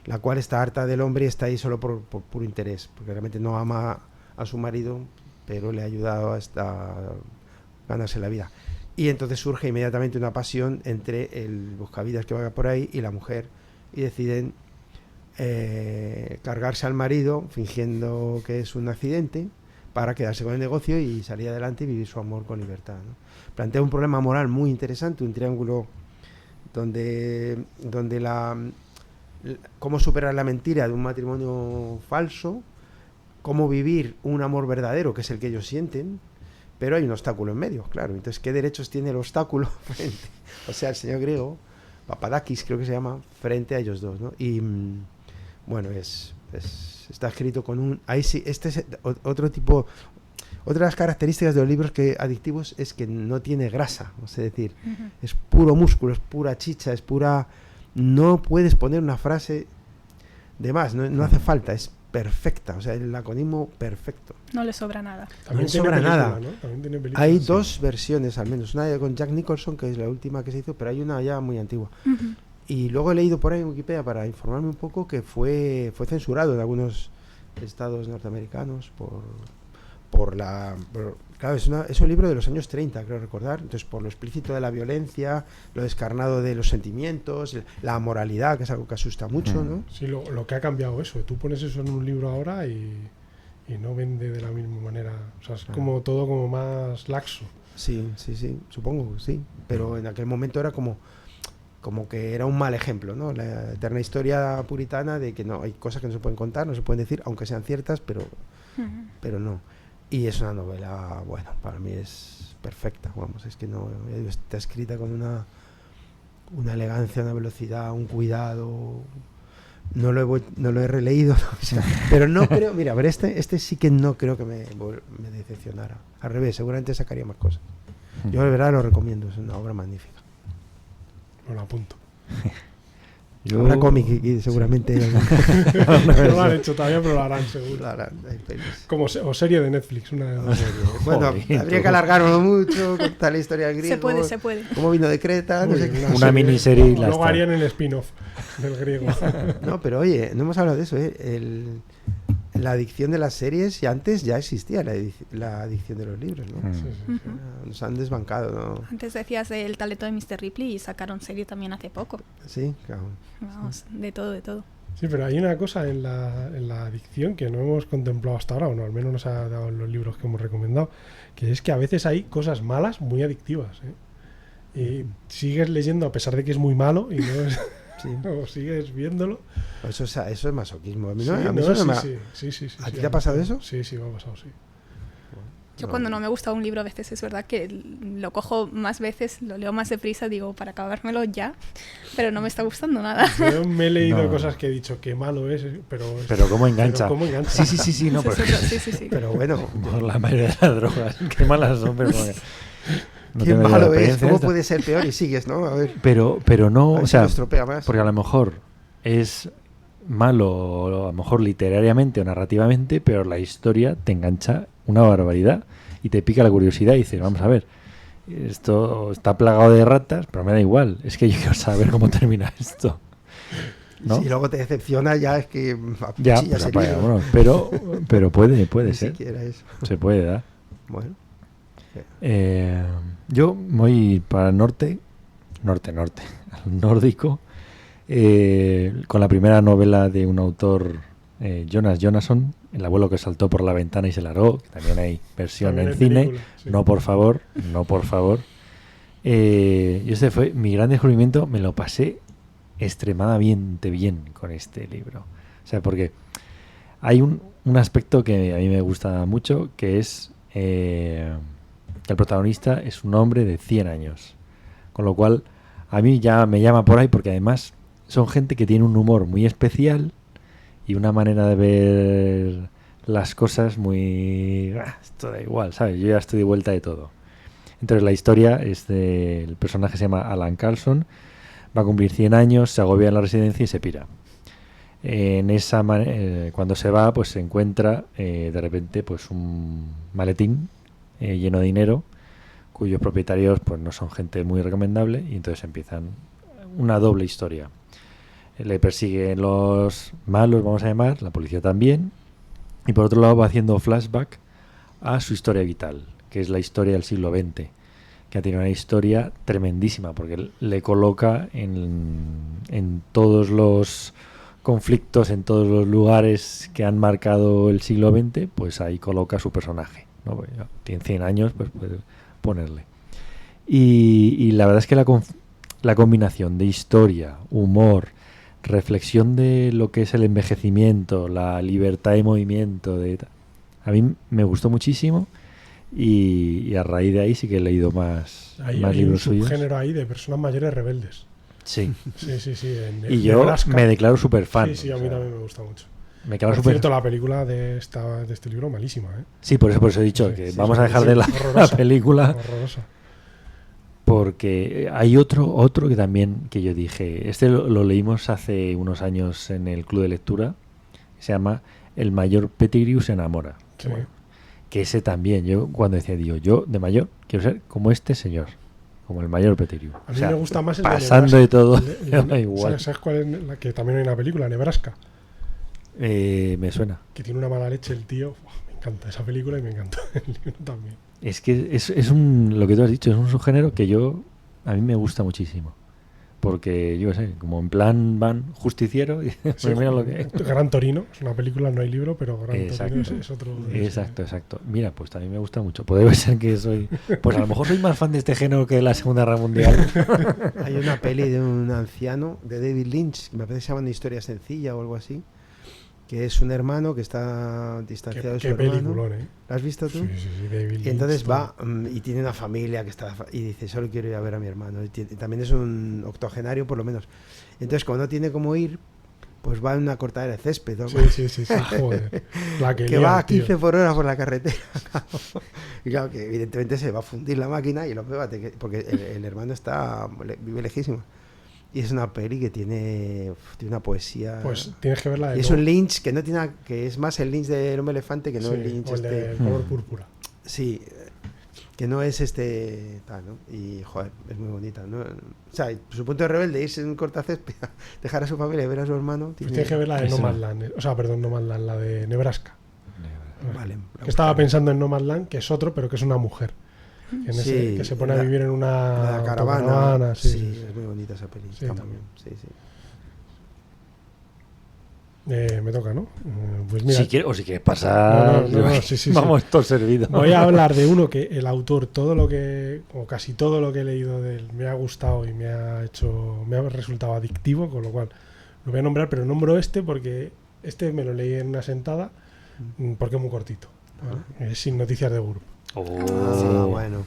la cual está harta del hombre y está ahí solo por puro interés, porque realmente no ama a su marido, pero le ha ayudado a ganarse la vida. Y entonces surge inmediatamente una pasión entre el buscavidas que va por ahí y la mujer, y deciden cargarse al marido fingiendo que es un accidente para quedarse con el negocio y salir adelante y vivir su amor con libertad, ¿no? Plantea un problema moral muy interesante, un triángulo donde cómo superar la mentira de un matrimonio falso, cómo vivir un amor verdadero, que es el que ellos sienten, pero hay un obstáculo en medio, claro. Entonces, ¿qué derechos tiene el obstáculo frente? O sea, el señor griego, Papadakis creo que se llama, frente a ellos dos, ¿no? Y bueno, está escrito con un... Ahí sí, este es otro tipo... Otra de las características de los libros adictivos es que no tiene grasa, es decir, es puro músculo, es pura chicha, es pura... No puedes poner una frase de más, no hace falta, es perfecta, o sea, el laconismo perfecto. No le sobra nada. También No tiene sobra película, nada. ¿no? También tiene película, Hay sí. dos versiones al menos, una con Jack Nicholson, que es la última que se hizo, pero hay una ya muy antigua. Y luego he leído por ahí en Wikipedia para informarme un poco que fue censurado en algunos estados norteamericanos claro, es un libro de los años 30, creo recordar. Entonces, por lo explícito de la violencia, lo descarnado de los sentimientos, la moralidad, que es algo que asusta mucho, ¿no? Sí, lo que ha cambiado eso. Tú pones eso en un libro ahora y no vende de la misma manera. O sea, es como todo como más laxo. Sí, supongo que sí. Pero en aquel momento era como que era un mal ejemplo, ¿no? La eterna historia puritana de que no hay cosas que no se pueden contar, no se pueden decir, aunque sean ciertas, pero no. Y es una novela, bueno, para mí es perfecta, vamos, es que no está escrita con una elegancia, una velocidad, un cuidado, No lo he releído, o sea, pero no creo, mira, a ver, este sí que no creo que me decepcionara. Al revés, seguramente sacaría más cosas. Yo de verdad lo recomiendo, es una obra magnífica. Me lo apunto. Habrá cómic y seguramente No lo han hecho todavía, pero lo harán seguro. hay pelis. O serie de Netflix, una de dos. Bueno, Joder, habría que alargarlo mucho, contar la historia del griego. Se puede. Cómo vino de Creta, no Uy, sé qué. Una serie, miniserie y la luego está. harían el spin-off del griego. No, pero oye, no hemos hablado de eso, ¿eh? La adicción de las series, y antes ya existía la adicción de los libros, ¿no? Mm. Sí, sí, sí. Nos han desbancado, ¿no? Antes decías el talento de Mr. Ripley y sacaron serie también hace poco. Sí, claro. Vamos, de todo, de todo. Sí, pero hay una cosa en la adicción que no hemos contemplado hasta ahora, o no, al menos nos ha dado en los libros que hemos recomendado, que es que a veces hay cosas malas muy adictivas, ¿eh? Y sigues leyendo a pesar de que es muy malo y no es, Sí. o sigues viéndolo. Eso es masoquismo. A mí Sí, no, a mí no, eso no sí. ¿A ti te ha pasado eso? Sí, me ha pasado, sí. Yo cuando no me gusta un libro a veces es verdad que lo cojo más veces, lo leo más deprisa, digo, para acabármelo ya, pero no me está gustando nada. Yo me he leído No. cosas que he dicho que malo es, pero Pero cómo engancha. pero cómo engancha. Sí, no, Eso es porque otro, sí. Pero bueno, por la mayoría de las drogas, qué malas son, pero no qué tengo yo la malo es, experiencia ¿cómo esta. puede ser peor? Y sigues, ¿no? A ver, Pero no, a ver o si sea, lo estropea más. porque a lo mejor es malo, o a lo mejor literariamente o narrativamente, pero la historia te engancha una barbaridad y te pica la curiosidad y dices, vamos a ver, esto está plagado de ratas, pero me da igual, es que yo quiero saber cómo termina esto. ¿No? Si luego te decepciona, ya es que Ya, acuchillas el libro. bueno, pero puede Ni ser, siquiera eso. se puede dar. Bueno, Yo voy para el norte, al nórdico, con la primera novela de un autor, Jonas Jonasson, El abuelo que saltó por la ventana y se largó, que también hay versión También en hay cine. película, sí. No, por favor. Y este fue mi gran descubrimiento, me lo pasé extremadamente bien con este libro. O sea, porque hay un aspecto que a mí me gusta mucho, que es que el protagonista es un hombre de 100 años. Con lo cual, a mí ya me llama por ahí, porque además son gente que tiene un humor muy especial y una manera de ver las cosas muy... esto da igual, ¿sabes? Yo ya estoy de vuelta de todo. Entonces la historia es el personaje se llama Alan Carlson, va a cumplir 100 años, se agobia en la residencia y se pira. Cuando se va, pues se encuentra de repente pues un maletín lleno de dinero, cuyos propietarios pues no son gente muy recomendable, y entonces empiezan una doble historia. Le persiguen los malos, vamos a llamar, la policía también, y por otro lado va haciendo flashback a su historia vital, que es la historia del siglo XX, que ha tenido una historia tremendísima, porque le coloca en todos los conflictos, en todos los lugares que han marcado el siglo XX, pues ahí coloca su personaje, ¿no? Pues ya tiene 100 años, pues puede ponerle. Y la verdad es que la combinación de historia, humor, reflexión de lo que es el envejecimiento, la libertad de movimiento, a mí me gustó muchísimo, y a raíz de ahí sí que he leído más Hay libros un suyos. subgénero ahí de personas mayores rebeldes. Sí. Sí. Y yo Nebraska. me declaro súper fan. Sí, a mí también me gusta mucho. Me declaro Por súper cierto, la película de este libro, malísima, ¿eh? Sí, por eso he dicho Sí, que sí, vamos sí, a dejar sí, de la horrorosa, película, Horrorosa. porque hay otro que también, que yo dije, lo leímos hace unos años en el club de lectura, que se llama El mayor Pettigrew se enamora. Sí. Que ese también, yo cuando decía, yo de mayor quiero ser como este señor, como el mayor Pettigrew. A mí me gusta más el de pasando de Nebraska. todo, El de- da igual. ¿Sabes cuál es la que también hay una película, Nebraska? Me suena. Que tiene una mala leche el tío. Uf, me encanta esa película y me encanta el libro también. Es que es lo que tú has dicho, es un subgénero que a mí me gusta muchísimo. Porque, yo qué sé, como en plan van justiciero, y pues mira lo que... Gran Torino, es una película, no hay libro, pero Gran Exacto. Torino es otro. Exacto. Mira, pues también me gusta mucho. Puede ser que soy... Pues a lo mejor soy más fan de este género que de la Segunda Guerra Mundial. hay una peli de un anciano de David Lynch, que me parece que se llama Una historia sencilla o algo así, que es un hermano que está distanciado de su Qué hermano. peliculón, ¿eh? ¿La has visto tú? Sí, David Y Lynch, entonces todo. va y tiene una familia que está y dice, solo quiero ir a ver a mi hermano. Y también es un octogenario por lo menos. Entonces, como no tiene cómo ir, pues va en una cortadera de césped. ¿No? Sí, joder. La que Que lía, va a tío. 15 por hora por la carretera. Y claro, que evidentemente se va a fundir la máquina y lo peor, porque el hermano vive lejísimo. Y es una peli que tiene una poesía. Pues tienes que verla de Y es nuevo. un Lynch que no tiene que es más el Lynch del Hombre Elefante que no Sí, el Lynch o el este. del color púrpura. Sí, que no es tal, ¿no? Y joder, es muy bonita, ¿no? O sea, su punto de rebelde, irse en un cortacésped, dejar a su familia y ver a su hermano. Pues tienes que ver la de Eso. Nomadland. O sea, perdón, Nomadland, la de Nebraska. Vale. Que estaba pensando en Nomadland, que es otro, pero que es una mujer. Que se pone a vivir en una la caravana. Sí, Sí, es muy bonita esa peli. Sí, está muy también. bien. Sí. Me toca, ¿no? Pues mira, Si quieres pasar, No, sí. vamos todo servido. voy a hablar de uno que el autor, o casi todo lo que he leído de él, me ha gustado y me ha resultado adictivo, con lo cual lo voy a nombrar, pero nombro este porque este me lo leí en una sentada, porque es muy cortito. ¿Vale? Es Sin noticias de GURP. Bueno.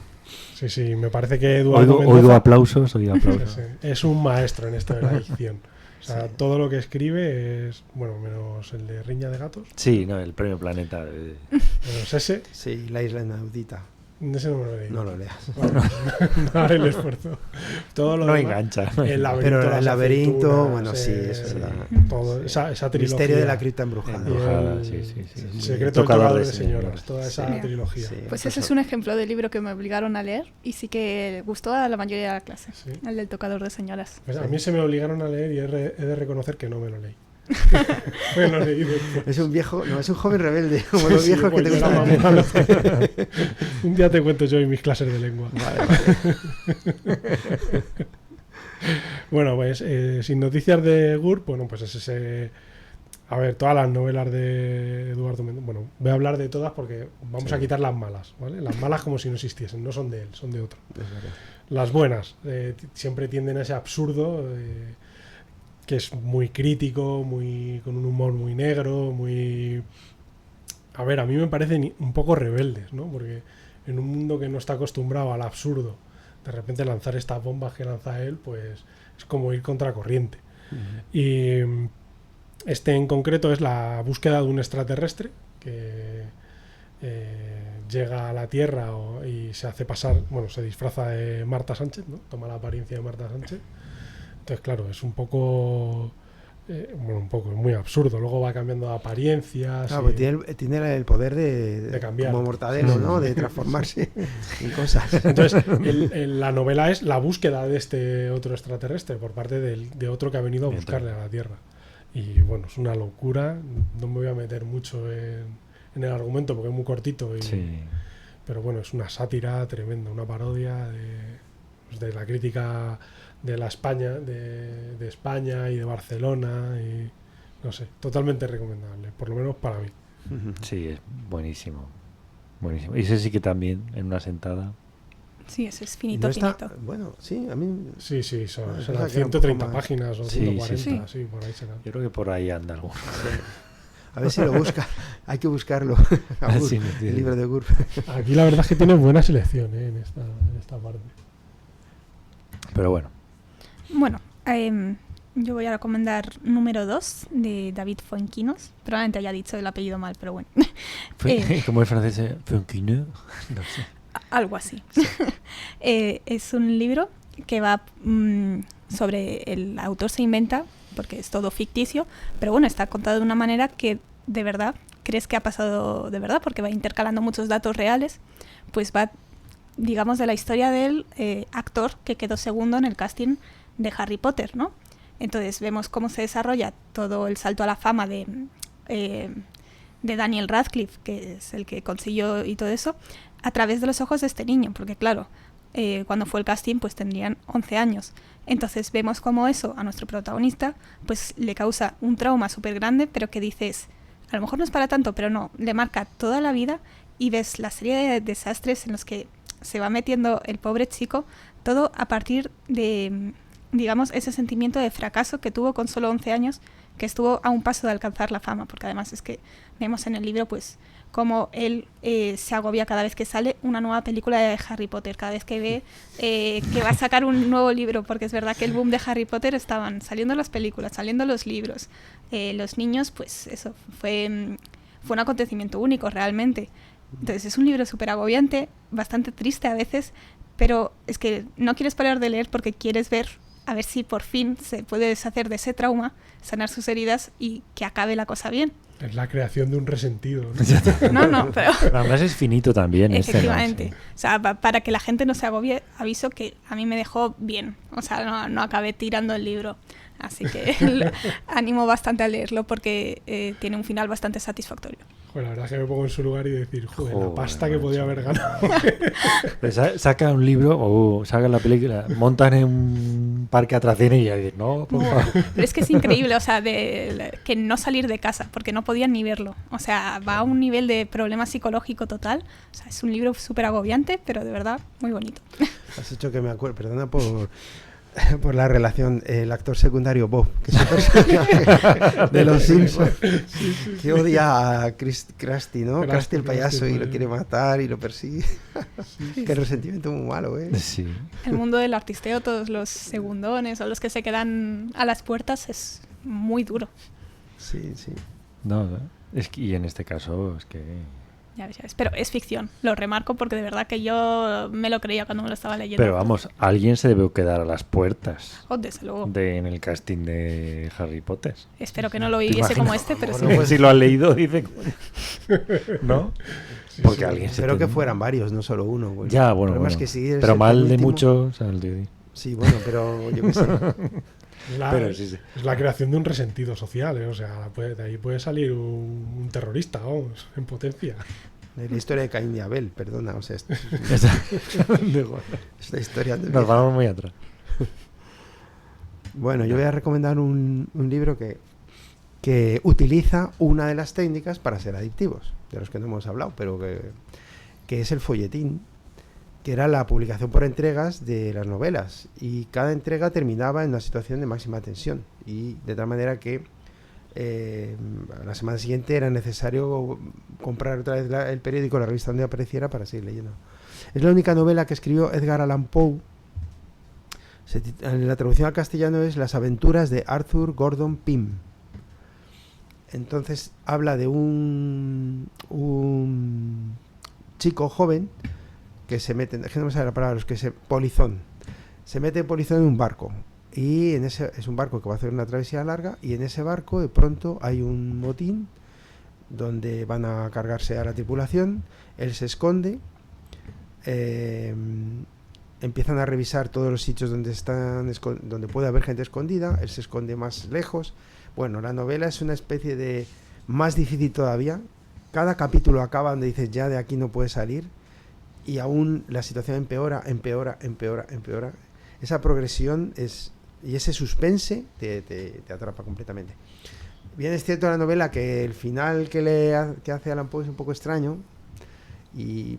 Sí, me parece que Eduardo Oigo Mendoza aplausos. sí, es un maestro en esto de la dicción. O sea, todo lo que escribe es, bueno, menos el de Riña de Gatos, Sí, no, el premio Planeta. menos ese, Sí, La Isla Inaudita. ese no me lo he leído. No lo leas. Bueno, no haré el esfuerzo. Todo lo No demás, engancha. El laberinto, Pero las el laberinto, aceitunas, bueno, sí, eso es verdad. todo, esa trilogía. Misterio de la cripta embrujada. Embrujada, Y sí. El secreto del tocador de señoras, toda esa Sí. trilogía. Sí. Pues ese es un ejemplo de libro que me obligaron a leer y sí que gustó a la mayoría de la clase, Sí. el del tocador de señoras. Pues a mí se me obligaron a leer y he de reconocer que no me lo leí. Me lo leí después. Es un joven rebelde, como los Sí, viejos que pues te yo era gustan. más malo. Un día te cuento yo en mis clases de lengua. Bueno, pues Sin noticias de GURP, bueno, pues es ese... A ver, todas las novelas de Eduardo Mendoza. Bueno, voy a hablar de todas porque vamos a quitar las malas, ¿vale? Las malas como si no existiesen, no son de él, son de otro. Las buenas siempre tienden a ese absurdo, que es muy crítico, con un humor muy negro, muy... A ver, a mí me parecen un poco rebeldes, ¿no? Porque en un mundo que no está acostumbrado al absurdo, de repente lanzar estas bombas que lanza él, pues es como ir contracorriente. Y este en concreto es la búsqueda de un extraterrestre que llega a la Tierra y se hace pasar, bueno, se disfraza de Marta Sánchez, ¿no? Toma la apariencia de Marta Sánchez. Entonces, claro, es un poco, es muy absurdo. Luego va cambiando de apariencias. Claro, porque tiene el poder de cambiar. como Mortadelo, ¿no? De transformarse en cosas. Entonces, la novela es la búsqueda de este otro extraterrestre por parte de otro que ha venido a buscarle a la Tierra. Y bueno, es una locura. No me voy a meter mucho en el argumento porque es muy cortito. Pero bueno, es una sátira tremenda, una parodia de la crítica de la España, de España y de Barcelona. Y no sé, totalmente recomendable, por lo menos para mí. Sí, es buenísimo. Buenísimo. Y ese sí que también, en una sentada. Sí, eso es Y finito, no está- finito. Bueno, sí, a mí... Sí, serán que era un 130 poco más. páginas o Sí, 140, sí. sí, por ahí serán. Yo creo que por ahí anda algo. A ver si lo busca. Hay que buscarlo. A Gurp, Sí, no tiene- el libro de GURP. Aquí la verdad es que tiene buena selección en esta parte. Pero bueno. Bueno, yo voy a recomendar número 2 de David Fuenquinos. Probablemente haya dicho el apellido mal, pero bueno. Como el francés, Funquineux, no sé. Algo así. Es un libro que va sobre el autor se inventa, porque es todo ficticio, pero bueno, está contado de una manera que de verdad crees que ha pasado de verdad, porque va intercalando muchos datos reales, pues va, digamos, de la historia del actor que quedó segundo en el casting de Harry Potter, ¿no? Entonces vemos cómo se desarrolla todo el salto a la fama de Daniel Radcliffe, que es el que consiguió y todo eso, a través de los ojos de este niño, porque claro, cuando fue el casting pues tendrían 11 años. Entonces vemos cómo eso a nuestro protagonista pues le causa un trauma súper grande, pero que dices, a lo mejor no es para tanto, pero no, le marca toda la vida y ves la serie de desastres en los que se va metiendo el pobre chico, todo a partir de, digamos, ese sentimiento de fracaso que tuvo con solo 11 años que estuvo a un paso de alcanzar la fama, porque además es que vemos en el libro pues cómo él se agobia cada vez que sale una nueva película de Harry Potter, cada vez que ve que va a sacar un nuevo libro, porque es verdad que el boom de Harry Potter estaban saliendo las películas, saliendo los libros, los niños, pues eso, fue un acontecimiento único realmente. Entonces es un libro súper agobiante, bastante triste a veces, pero es que no quieres parar de leer porque quieres ver a ver si por fin se puede deshacer de ese trauma, sanar sus heridas y que acabe la cosa bien. Es la creación de un resentido, No, pero... Además es finito también. Efectivamente. Sí. O sea, para que la gente no se agobie, aviso que a mí me dejó bien. O sea, no acabé tirando el libro. Así que animo bastante a leerlo porque tiene un final bastante satisfactorio. Pues la verdad es que me pongo en su lugar y decir, joder, Joder, la pasta que podía haber ganado. Pues saca un libro o sacan la película, montan en un parque de atracciones y ya dicen, no, por favor. Pero es que es increíble, o sea, que no salir de casa, porque no podían ni verlo. O sea, va a un nivel de problema psicológico total. O sea, es un libro súper agobiante, pero de verdad muy bonito. Has hecho que me acuerdo, perdona por la relación, el actor secundario Bob, que es un personaje de los Simpsons, que odia a Krusty, ¿no? Krusty el payaso, y lo quiere matar y lo persigue. Qué resentimiento muy malo, ¿eh? Sí. El mundo del artisteo, todos los segundones o los que se quedan a las puertas es muy duro. Sí, sí. No, y en este caso es que... Ya ves. Pero es ficción, lo remarco porque de verdad que yo me lo creía cuando me lo estaba leyendo. Pero vamos, alguien se debe quedar a las puertas Desde luego. en el casting de Harry Potter. Espero que no lo viviese como este, pero sí. Pues si lo has leído, dice... ¿No? Sí, Porque sí. alguien se... Espero que fueran varios, no solo uno. Bueno. Ya, bueno, Además bueno. que si eres Pero el mal de penúltimo- muchos... o sea, Sí, bueno, pero yo qué sé. Pero sí. Es la creación de un resentido social, ¿eh? O sea, de ahí puede salir un terrorista, vamos, en potencia. De la historia de Caín y Abel, perdona, o sea, es la historia de... Nos vamos muy atrás. Bueno, yo voy a recomendar un libro que utiliza una de las técnicas para ser adictivos, de los que no hemos hablado, pero que es el folletín, que era la publicación por entregas de las novelas, y cada entrega terminaba en una situación de máxima tensión, y de tal manera que la semana siguiente era necesario comprar otra vez el periódico, la revista donde apareciera, para seguir leyendo. Es la única novela que escribió Edgar Allan Poe. En la traducción al castellano es Las aventuras de Arthur Gordon Pym. Entonces habla de un chico joven que se mete, es que no me sale la palabra, polizón. Se mete polizón en un barco. Y es un barco que va a hacer una travesía larga, y en ese barco de pronto hay un motín donde van a cargarse a la tripulación. Él se esconde, empiezan a revisar todos los sitios donde puede haber gente escondida. Él se esconde más lejos. Bueno, la novela es una especie de más difícil todavía. Cada capítulo acaba donde dices, ya de aquí no puedes salir, y aún la situación empeora. Esa progresión y ese suspense te atrapa completamente. Bien, es cierto la novela que el final que hace Allan Poe es un poco extraño,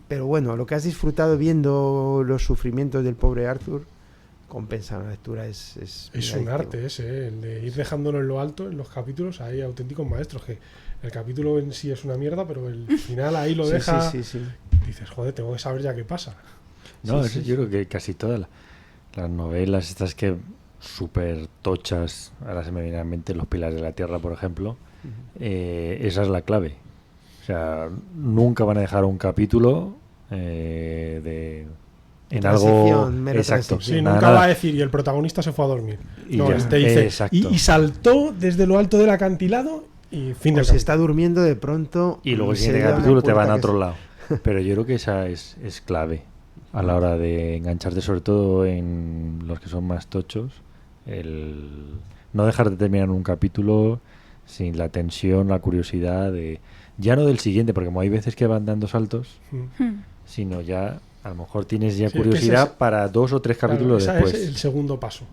pero bueno, lo que has disfrutado viendo los sufrimientos del pobre Arthur compensa la lectura. Es un adictivo. arte ese, el de ir dejándolo en lo alto en los capítulos. Hay auténticos maestros que el capítulo en sí es una mierda, pero el final ahí lo deja. Sí. Dices, joder, tengo que saber ya qué pasa. No, Sí, yo creo que casi todas las novelas estas que súper tochas, ahora se me viene a la mente Los Pilares de la Tierra, por ejemplo, esa es la clave. O sea, nunca van a dejar un capítulo en algo mera exacto. transición. Sí, Nada, nunca nada. va a decir y el protagonista se fue a dormir. Y No, ya, te dice, exacto. y saltó desde lo alto del acantilado y fin O del si capítulo. está durmiendo de pronto Y luego el se siguiente da capítulo te cuenta van a que otro lado. Pero yo creo que esa es clave a la hora de engancharte, sobre todo en los que son más tochos, el no dejar de terminar un capítulo sin la tensión, la curiosidad de ya no del siguiente, porque como hay veces que van dando saltos, sino ya a lo mejor tienes ya Sí, es que curiosidad ese es- para 2 o 3 Claro, capítulos ese después. es el segundo paso.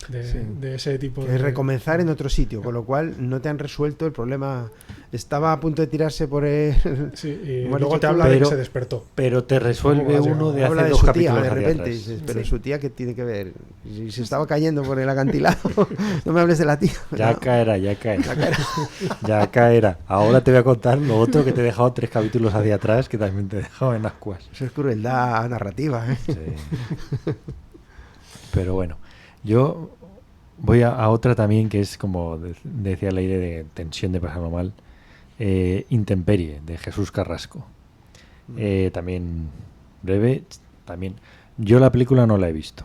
de ese tipo que es recomenzar en otro sitio, con lo cual no te han resuelto el problema. Estaba a punto de tirarse por el... Sí, y Hemos luego dicho te tú, habla de que pero- se despertó. Pero te resuelve ¿Cómo vas a uno de Habla hace de dos su tía capítulos de hacia repente, atrás. dices, pero Sí. su tía, ¿qué tiene que ver? Si se estaba cayendo por el acantilado, no me hables de la tía. Ya No. caerá, ya caerá. Ya caerá. Ahora te voy a contar lo otro que te he dejado 3 capítulos hacia atrás, que también te he dejado en ascuas. Eso es crueldad narrativa, ¿eh? Sí. Pero bueno, yo voy a otra también que es como decía Leire, de tensión de pasarlo mal. Intemperie, de Jesús Carrasco. También breve. También. Yo la película no la he visto,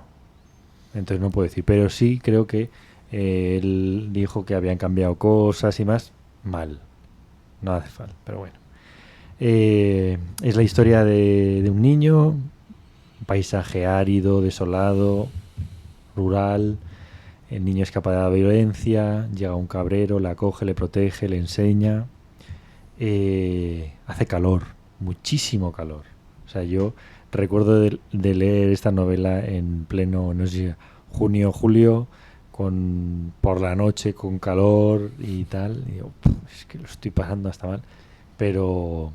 entonces no puedo decir, pero sí creo que él dijo que habían cambiado cosas y más. Mal. No hace falta, pero bueno. Es la historia de un niño, un paisaje árido, desolado, rural. El niño escapa de la violencia, llega un cabrero, le acoge, le protege, le enseña. Hace calor, muchísimo calor. O sea, yo recuerdo de leer esta novela en pleno, no sé si junio o julio, por la noche con calor y tal. Y digo, es que lo estoy pasando hasta mal. Pero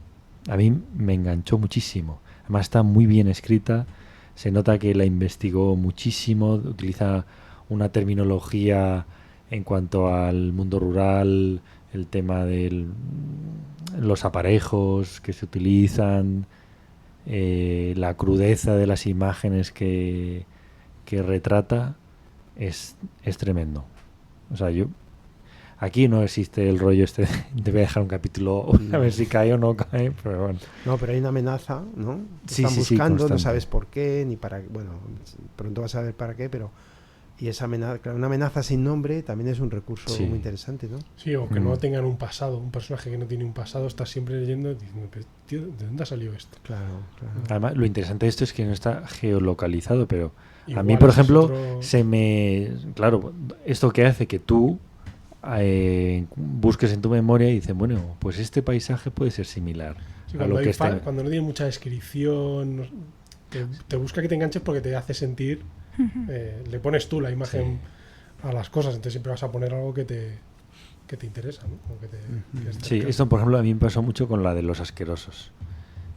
a mí me enganchó muchísimo. Además está muy bien escrita. Se nota que la investigó muchísimo. Utiliza una terminología en cuanto al mundo rural, el tema de los aparejos que se utilizan, la crudeza de las imágenes que retrata es tremendo. O sea, aquí no existe el rollo este de te voy a dejar un capítulo a ver si cae o no cae, pero bueno. No, pero hay una amenaza, ¿no? Te Sí, están sí, sí, buscando, no constante. sabes por qué, ni para... Bueno, pronto vas a ver para qué, pero... Y esa amenaza, claro, una amenaza sin nombre también es un recurso Sí. muy interesante, ¿no? Sí, o que no tengan un pasado. Un personaje que no tiene un pasado está siempre leyendo diciendo, "Pero, tío, ¿de dónde ha salido esto?". Claro, claro. Además, lo interesante de esto es que no está geolocalizado, pero a Igual mí, por ese es ejemplo, otro- Claro, esto que hace que tú busques en tu memoria y dices, bueno, pues este paisaje puede ser similar Sí, a cuando, lo que está... cuando no tiene mucha descripción, te busca que te enganches porque te hace sentir, le pones tú la imagen a las cosas, entonces siempre vas a poner algo que te interesa, ¿no? O que esté Sí, cerca. esto, por ejemplo, a mí me pasó mucho con la de Los Asquerosos,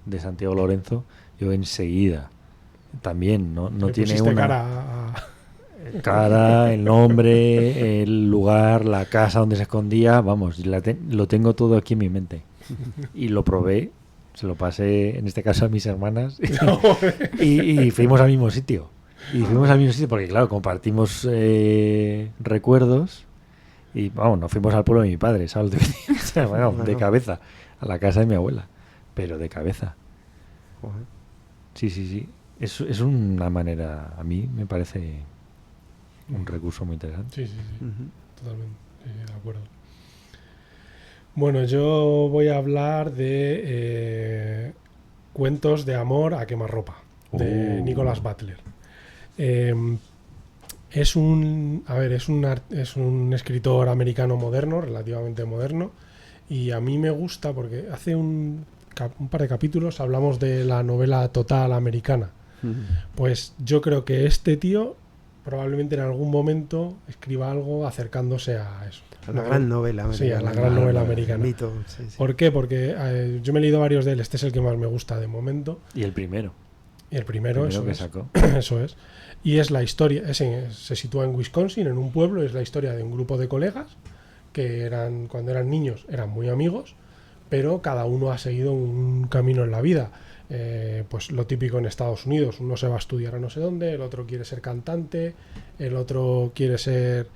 de Santiago Lorenzo. Yo enseguida, también, no Le tiene pusiste una... cara el nombre, el lugar, la casa donde se escondía, vamos, lo tengo todo aquí en mi mente. Y lo probé, se lo pasé, en este caso a mis hermanas, y fuimos al mismo sitio. Y fuimos al mismo sitio porque, claro, compartimos recuerdos y, vamos, nos fuimos al pueblo de mi padre, ¿sabes? O sea, bueno, de Bueno. cabeza, a la casa de mi abuela, pero de cabeza. Joder. Sí. Es una manera, a mí me parece un recurso muy interesante. Sí, Ujú. totalmente, de acuerdo. Bueno, yo voy a hablar de Cuentos de amor a quemarropa, de Nicholas Butler. Es un escritor americano moderno, relativamente moderno, y a mí me gusta porque hace un par de capítulos hablamos de la novela total americana. Pues yo creo que este tío probablemente en algún momento escriba algo acercándose a eso. A la gran novela americana. Sí, a la gran novela americana. Mito, sí, sí. ¿Por qué? Porque yo me he leído varios de él, este es el que más me gusta de momento. Y el primero. Y el primero, eso que es. sacó. Eso es. Y es la historia, se sitúa en Wisconsin, en un pueblo, es la historia de un grupo de colegas que cuando eran niños eran muy amigos, pero cada uno ha seguido un camino en la vida. Pues lo típico en Estados Unidos, uno se va a estudiar a no sé dónde, el otro quiere ser cantante, el otro quiere ser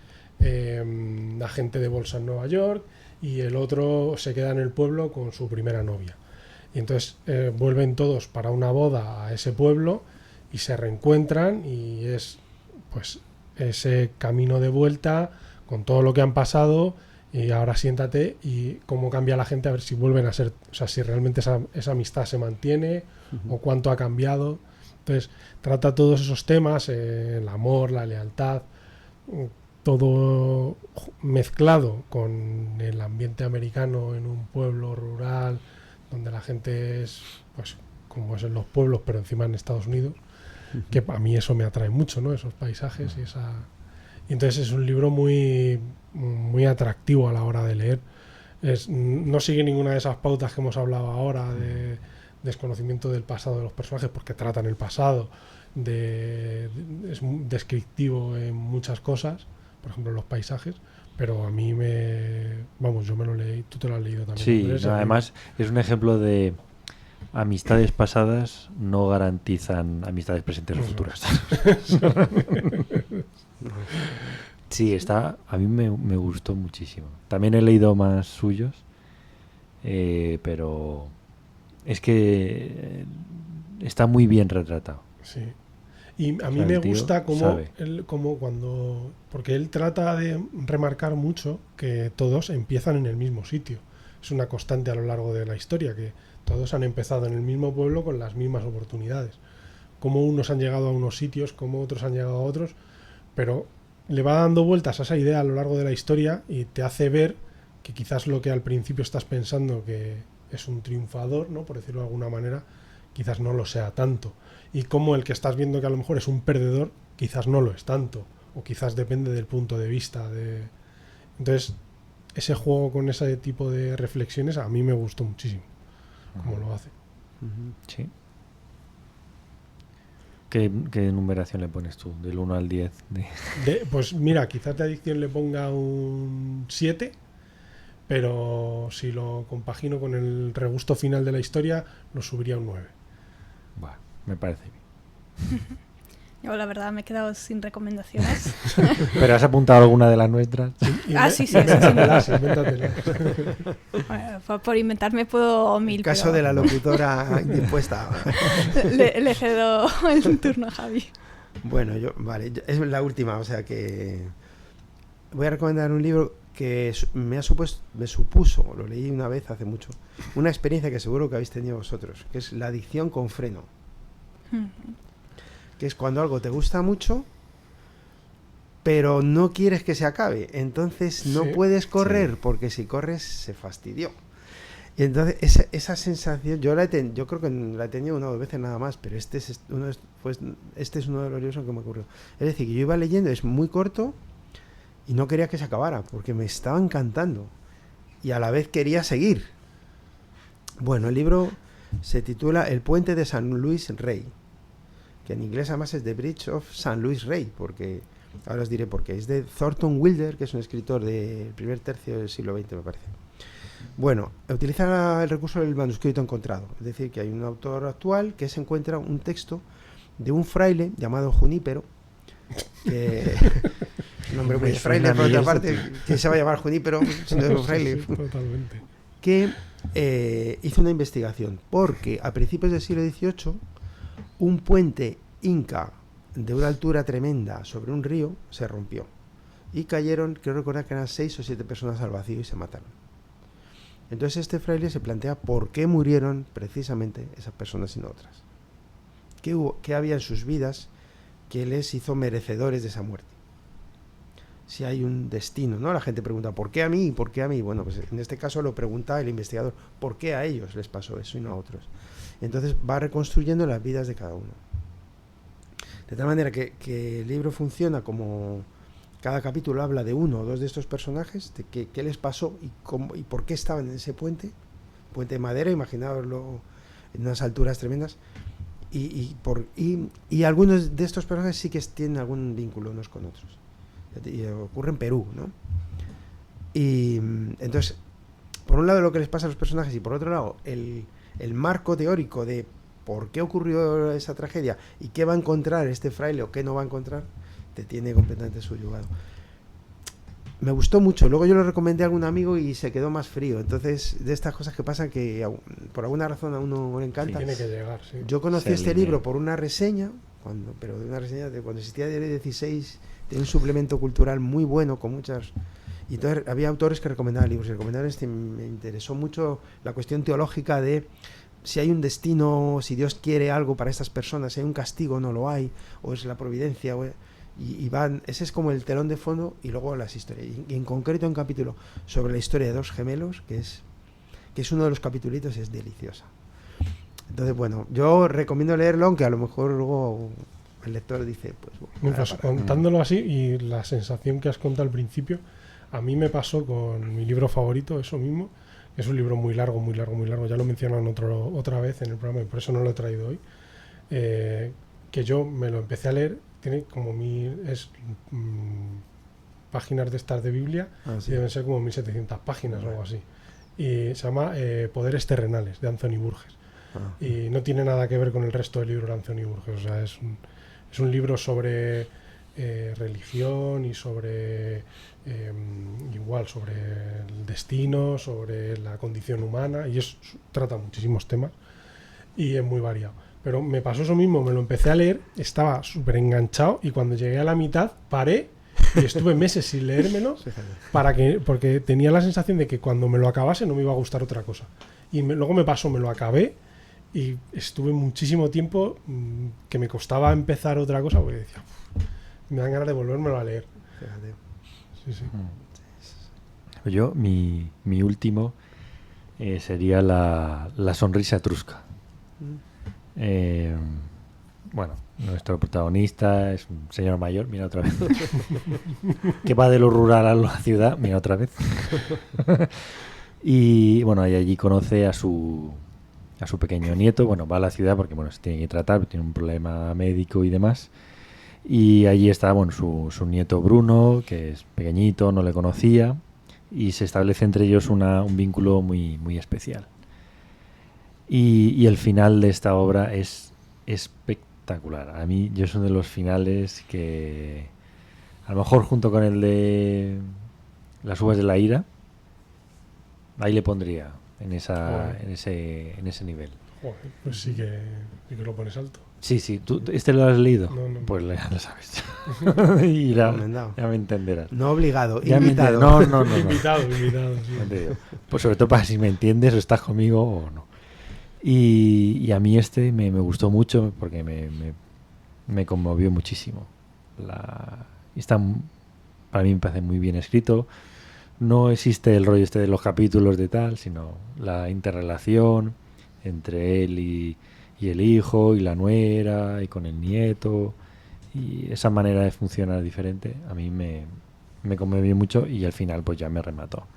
agente de bolsa en Nueva York y el otro se queda en el pueblo con su primera novia. Y entonces vuelven todos para una boda a ese pueblo y se reencuentran y es pues ese camino de vuelta con todo lo que han pasado y ahora siéntate y cómo cambia la gente a ver si vuelven a ser, o sea, si realmente esa amistad se mantiene o cuánto ha cambiado. Entonces trata todos esos temas, el amor, la lealtad, todo mezclado con el ambiente americano en un pueblo rural donde la gente es pues como es en los pueblos pero encima en Estados Unidos, que a mí eso me atrae mucho, ¿no? Esos paisajes Y entonces es un libro muy, muy atractivo a la hora de leer. No sigue ninguna de esas pautas que hemos hablado ahora de desconocimiento del pasado de los personajes, porque tratan el pasado, es descriptivo en muchas cosas, por ejemplo en los paisajes, pero a mí yo me lo leí, tú te lo has leído también. Sí, Andrés, además es un ejemplo de amistades pasadas no garantizan amistades presentes o futuras. Sí, a mí me gustó muchísimo. También he leído más suyos, pero es que está muy bien retratado. Sí. Y a mí sea, me el tío gusta sabe. porque él trata de remarcar mucho que todos empiezan en el mismo sitio. Es una constante a lo largo de la historia, que todos han empezado en el mismo pueblo con las mismas oportunidades. Como unos han llegado a unos sitios, como otros han llegado a otros, pero le va dando vueltas a esa idea a lo largo de la historia y te hace ver que quizás lo que al principio estás pensando que es un triunfador, ¿no?, por decirlo de alguna manera, quizás no lo sea tanto. Y como el que estás viendo que a lo mejor es un perdedor, quizás no lo es tanto. O quizás depende del punto de vista. Entonces, ese juego con ese tipo de reflexiones a mí me gustó muchísimo. Como lo hace. Sí. ¿Qué numeración le pones tú? Del 1 al 10. Pues mira, quizás de adicción le ponga un 7, pero si lo compagino con el regusto final de la historia, lo subiría a un 9. Bueno, me parece bien. Yo la verdad me he quedado sin recomendaciones. ¿Pero has apuntado alguna de las nuestras? Sí. Invéntatelas. Bueno, por inventarme puedo 1000. El caso de la locutora indispuesta. Le cedo el turno a Javi. Bueno, es la última, o sea que voy a recomendar un libro que me supuso, lo leí una vez hace mucho, una experiencia que seguro que habéis tenido vosotros, que es La adicción con freno. Que es cuando algo te gusta mucho, pero no quieres que se acabe. Entonces no puedes correr, porque si corres se fastidió. Y entonces esa sensación, yo creo que la he tenido una o dos veces nada más, pero este es uno de los libros que me ocurrió. Es decir, que yo iba leyendo, es muy corto, y no quería que se acabara, porque me estaba encantando. Y a la vez quería seguir. Bueno, el libro se titula El puente de San Luis Rey, que en inglés además es The Bridge of San Luis Rey, porque ahora os diré por qué. Es de Thornton Wilder, que es un escritor del primer tercio del siglo XX, me parece. Bueno, utiliza el recurso del manuscrito encontrado, es decir, que hay un autor actual que se encuentra un texto de un fraile llamado Junípero, que nombre muy fraile por otra parte, que se va a llamar Junípero, si no es un fraile, Totalmente. que hizo una investigación, porque a principios del siglo XVIII un puente inca de una altura tremenda sobre un río se rompió y cayeron, creo recordar que eran 6 o 7 personas al vacío y se mataron. Entonces este fraile se plantea por qué murieron precisamente esas personas y no otras. ¿Qué había en sus vidas que les hizo merecedores de esa muerte? Si hay un destino, ¿no? La gente pregunta, ¿por qué a mí? ¿Por qué a mí? Bueno, pues en este caso lo pregunta el investigador, ¿por qué a ellos les pasó eso y no a otros? Entonces va reconstruyendo las vidas de cada uno. De tal manera que el libro funciona como cada capítulo habla de uno o dos de estos personajes, de qué les pasó y por qué estaban en ese puente de madera, imaginaoslo en unas alturas tremendas, y algunos de estos personajes sí que tienen algún vínculo unos con otros. Y ocurre en Perú, ¿no? Y entonces, por un lado lo que les pasa a los personajes y por otro lado el marco teórico de por qué ocurrió esa tragedia y qué va a encontrar este fraile o qué no va a encontrar, te tiene completamente subyugado. Me gustó mucho. Luego yo lo recomendé a algún amigo y se quedó más frío. Entonces, de estas cosas que pasan que por alguna razón a uno le encanta. Sí, tiene que llegar, sí. Yo conocí este libro por una reseña, pero de una reseña de cuando existía Diario 16, de un suplemento cultural muy bueno con muchas. Y entonces había autores que recomendaban libros. Y recomendaban me interesó mucho la cuestión teológica de si hay un destino, si Dios quiere algo para estas personas, si hay un castigo, no lo hay, o es la providencia. Ese es como el telón de fondo y luego las historias. Y en concreto un capítulo sobre la historia de dos gemelos, que es uno de los capitulitos, es deliciosa. Entonces, bueno, yo recomiendo leerlo, aunque a lo mejor luego el lector dice, pues bueno, Mientras contándolo así y la sensación que has contado al principio, a mí me pasó con mi libro favorito, eso mismo. Es un libro muy largo, muy largo, muy largo. Ya lo mencionan otra vez en el programa y por eso no lo he traído hoy. Que yo me lo empecé a leer, tiene como páginas de estas de Biblia, sí. y deben ser como 1700 páginas o algo así. Y se llama Poderes Terrenales, de Anthony Burgess. Y no tiene nada que ver con el resto del libro de Anthony Burgess. O sea, es un libro sobre religión y sobre sobre el destino, sobre la condición humana, y trata muchísimos temas y es muy variado. Pero me pasó eso mismo, me lo empecé a leer, estaba súper enganchado y cuando llegué a la mitad paré y estuve meses sin leérmelo porque tenía la sensación de que cuando me lo acabase no me iba a gustar otra cosa. Y luego me lo acabé y estuve muchísimo tiempo que me costaba empezar otra cosa porque decía, me dan ganas de volvérmelo a leer. Fíjate. Sí. Yo, mi último sería la sonrisa etrusca. Bueno, nuestro protagonista es un señor mayor, mira otra vez, que va de lo rural a la ciudad, mira otra vez. Y bueno, y allí conoce a su pequeño nieto. Bueno, va a la ciudad porque se tiene que tratar, tiene un problema médico y demás. Y allí está su nieto Bruno, que es pequeñito, no le conocía, y se establece entre ellos un vínculo muy, muy especial. Y el final de esta obra es espectacular. A mí, yo es uno de los finales que, a lo mejor junto con el de Las uvas de la ira, ahí le pondría en ese nivel. Joder, pues sí que lo pones alto. Sí, ¿tú este lo has leído? No. Pues ya lo sabes. Y ya me entenderás. No obligado, ya invitado. No. Invitado, sí. Pues sobre todo para si me entiendes o estás conmigo o no. Y a mí me gustó mucho porque me conmovió muchísimo. Para mí me parece muy bien escrito. No existe el rollo de los capítulos de tal, sino la interrelación entre él y el hijo y la nuera y con el nieto, y esa manera de funcionar diferente a mí me conmovió mucho y al final pues ya me remató.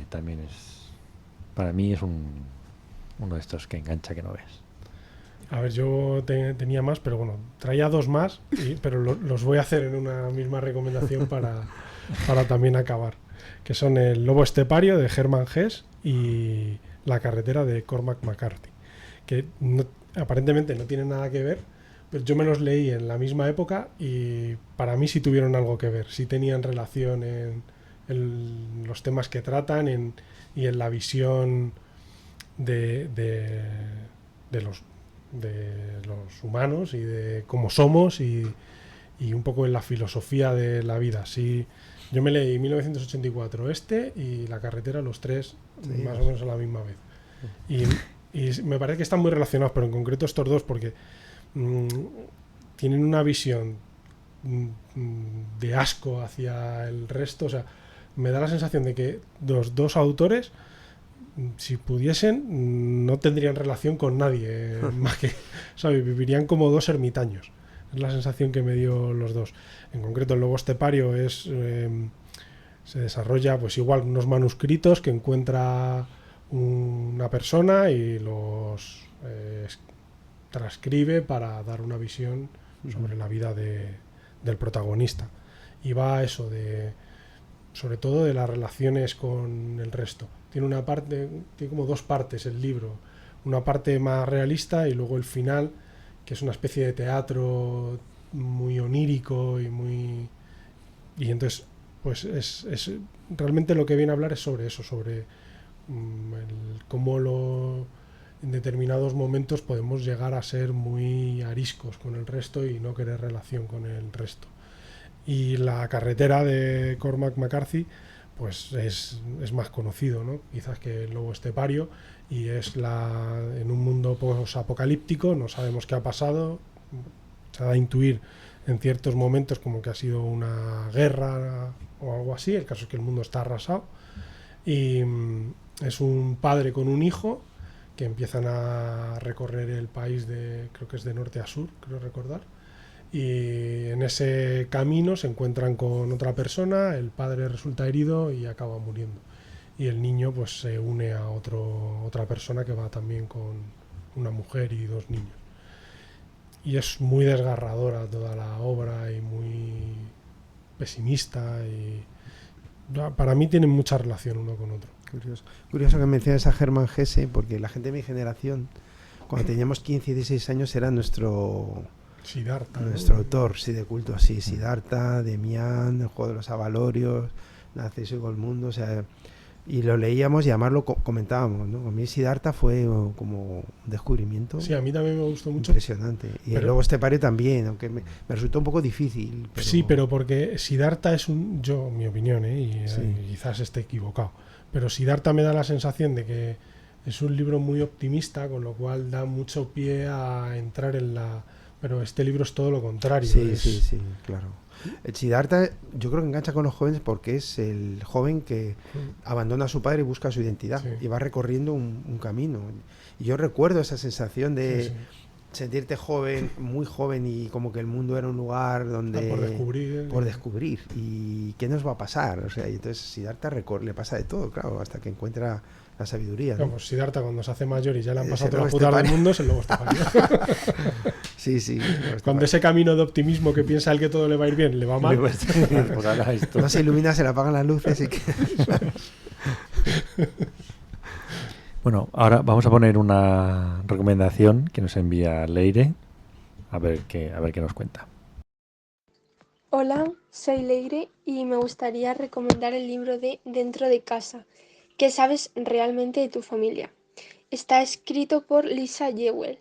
También para mí es uno de estos que engancha que no ves. A ver, yo tenía más, pero bueno, traía dos más, pero los voy a hacer en una misma recomendación para también acabar, que son El lobo estepario de Hermann Hesse y La carretera de Cormac McCarthy, que aparentemente no tienen nada que ver, pero yo me los leí en la misma época y para mí sí tuvieron algo que ver, sí tenían relación en los temas que tratan y en la visión de los humanos y de cómo somos y un poco en la filosofía de la vida. Sí, yo me leí 1984 y La carretera, los tres más o menos a la misma vez. Y me parece que están muy relacionados, pero en concreto estos dos porque tienen una visión de asco hacia el resto. O sea, me da la sensación de que los dos autores, si pudiesen, no tendrían relación con nadie, más que, ¿sabes? Vivirían como dos ermitaños. Es la sensación que me dio los dos. En concreto, El lobo estepario se desarrolla pues igual unos manuscritos que encuentra una persona y los transcribe para dar una visión sobre la vida del protagonista. Y va a eso sobre todo de las relaciones con el resto. Tiene como dos partes el libro, una parte más realista y luego el final, que es una especie de teatro muy onírico y entonces pues es realmente lo que viene a hablar es sobre eso, sobre cómo en determinados momentos podemos llegar a ser muy ariscos con el resto y no querer relación con el resto. Y La carretera de Cormac McCarthy pues es más conocido, ¿no? Quizás que El lobo estepario, y es en un mundo posapocalíptico, no sabemos qué ha pasado, se da a intuir en ciertos momentos como que ha sido una guerra o algo así. El caso es que el mundo está arrasado y es un padre con un hijo que empiezan a recorrer el país creo que es de norte a sur, creo recordar. Y en ese camino se encuentran con otra persona, el padre resulta herido y acaba muriendo. Y el niño pues se une a otra persona que va también con una mujer y 2 niños. Y es muy desgarradora toda la obra y muy pesimista y para mí tienen mucha relación uno con otro. Curioso que menciones a Hermann Hesse, porque la gente de mi generación, cuando teníamos 15 y 16 años, era nuestro autor, sí, de culto, sí, Siddhartha, Demián, El juego de los Avalorios, Narciso y el mundo, o sea, y lo leíamos y además lo comentábamos, ¿no? A mí Siddhartha fue como un descubrimiento. Sí, a mí también me gustó mucho. Impresionante. Y luego Estepario también, aunque me resultó un poco difícil. Pero... Sí, pero porque Siddhartha es mi opinión, y quizás esté equivocado, pero Siddhartha me da la sensación de que es un libro muy optimista, con lo cual da mucho pie a entrar en la... Pero este libro es todo lo contrario. Sí, claro. El Siddhartha yo creo que engancha con los jóvenes porque es el joven que abandona a su padre y busca su identidad y va recorriendo un camino. Y yo recuerdo esa sensación de sentirte joven, muy joven, y como que el mundo era un lugar donde por descubrir y qué nos va a pasar. O sea, y entonces Siddhartha le pasa de todo, claro, hasta que encuentra la sabiduría, ¿no? Como Siddhartha cuando se hace mayor y ya le han pasado toda la putada del mundo, es el lobo Estepario. Sí. Cuando ese camino de optimismo que piensa él que todo le va a ir bien, le va mal. No se ilumina, se le apagan las luces y que... Bueno, ahora vamos a poner una recomendación que nos envía Leire, a ver qué nos cuenta. Hola, soy Leire y me gustaría recomendar el libro de Dentro de casa, ¿qué sabes realmente de tu familia? Está escrito por Lisa Jewell.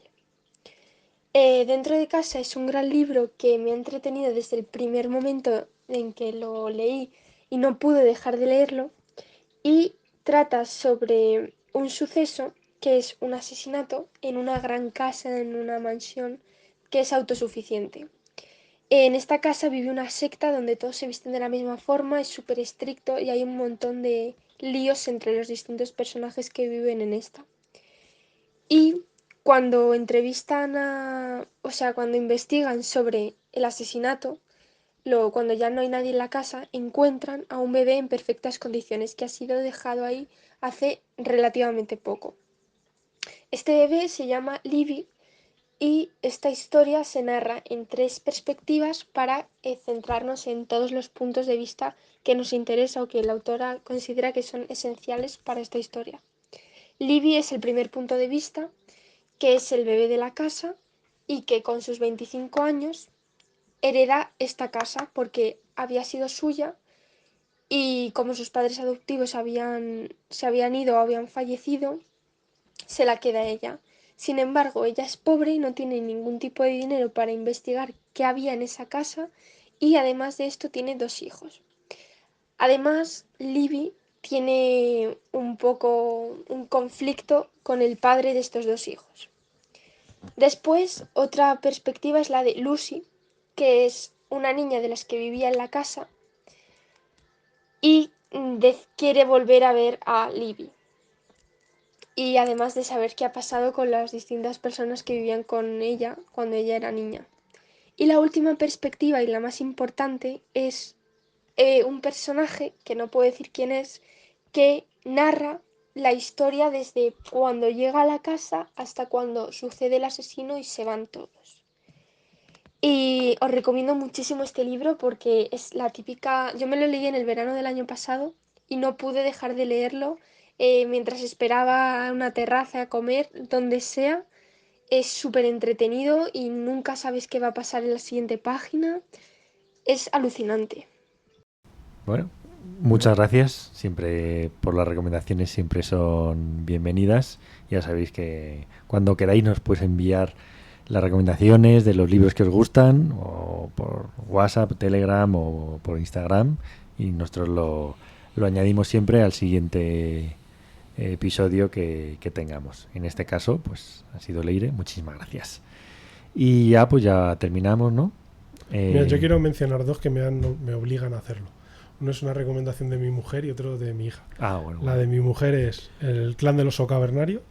Dentro de casa es un gran libro que me ha entretenido desde el primer momento en que lo leí y no pude dejar de leerlo, y trata sobre un suceso que es un asesinato en una gran casa, en una mansión que es autosuficiente. En esta casa vive una secta donde todos se visten de la misma forma, es súper estricto y hay un montón de líos entre los distintos personajes que viven en esta. Y cuando cuando investigan sobre el asesinato, cuando ya no hay nadie en la casa, encuentran a un bebé en perfectas condiciones que ha sido dejado ahí hace relativamente poco. Este bebé se llama Libby y esta historia se narra en 3 perspectivas para centrarnos en todos los puntos de vista que nos interesa o que la autora considera que son esenciales para esta historia. Libby es el primer punto de vista, que es el bebé de la casa y que con sus 25 años hereda esta casa porque había sido suya, y como sus padres adoptivos se habían ido o habían fallecido, se la queda ella. Sin embargo, ella es pobre y no tiene ningún tipo de dinero para investigar qué había en esa casa, y además de esto tiene 2 hijos. Además, Libby tiene un poco un conflicto con el padre de estos 2 hijos. Después, otra perspectiva es la de Lucy, que es una niña de las que vivía en la casa y quiere volver a ver a Libby. Y además de saber qué ha pasado con las distintas personas que vivían con ella cuando ella era niña. Y la última perspectiva y la más importante es un personaje, que no puedo decir quién es, que narra la historia desde cuando llega a la casa hasta cuando sucede el asesino y se van todos. Y os recomiendo muchísimo este libro porque es la típica... Yo me lo leí en el verano del año pasado y no pude dejar de leerlo mientras esperaba a una terraza a comer, donde sea. Es súper entretenido y nunca sabes qué va a pasar en la siguiente página. Es alucinante. Bueno, muchas gracias siempre por las recomendaciones, siempre son bienvenidas. Ya sabéis que cuando queráis nos podéis enviar las recomendaciones de los libros que os gustan, o por WhatsApp, Telegram o por Instagram, y nosotros lo añadimos siempre al siguiente episodio que tengamos. En este caso, pues ha sido Leire, muchísimas gracias. Y ya pues ya terminamos, ¿no? Mira, yo quiero mencionar 2 que me obligan a hacerlo. Uno es una recomendación de mi mujer y otro de mi hija. Bueno. La de mi mujer es El clan del oso cavernario,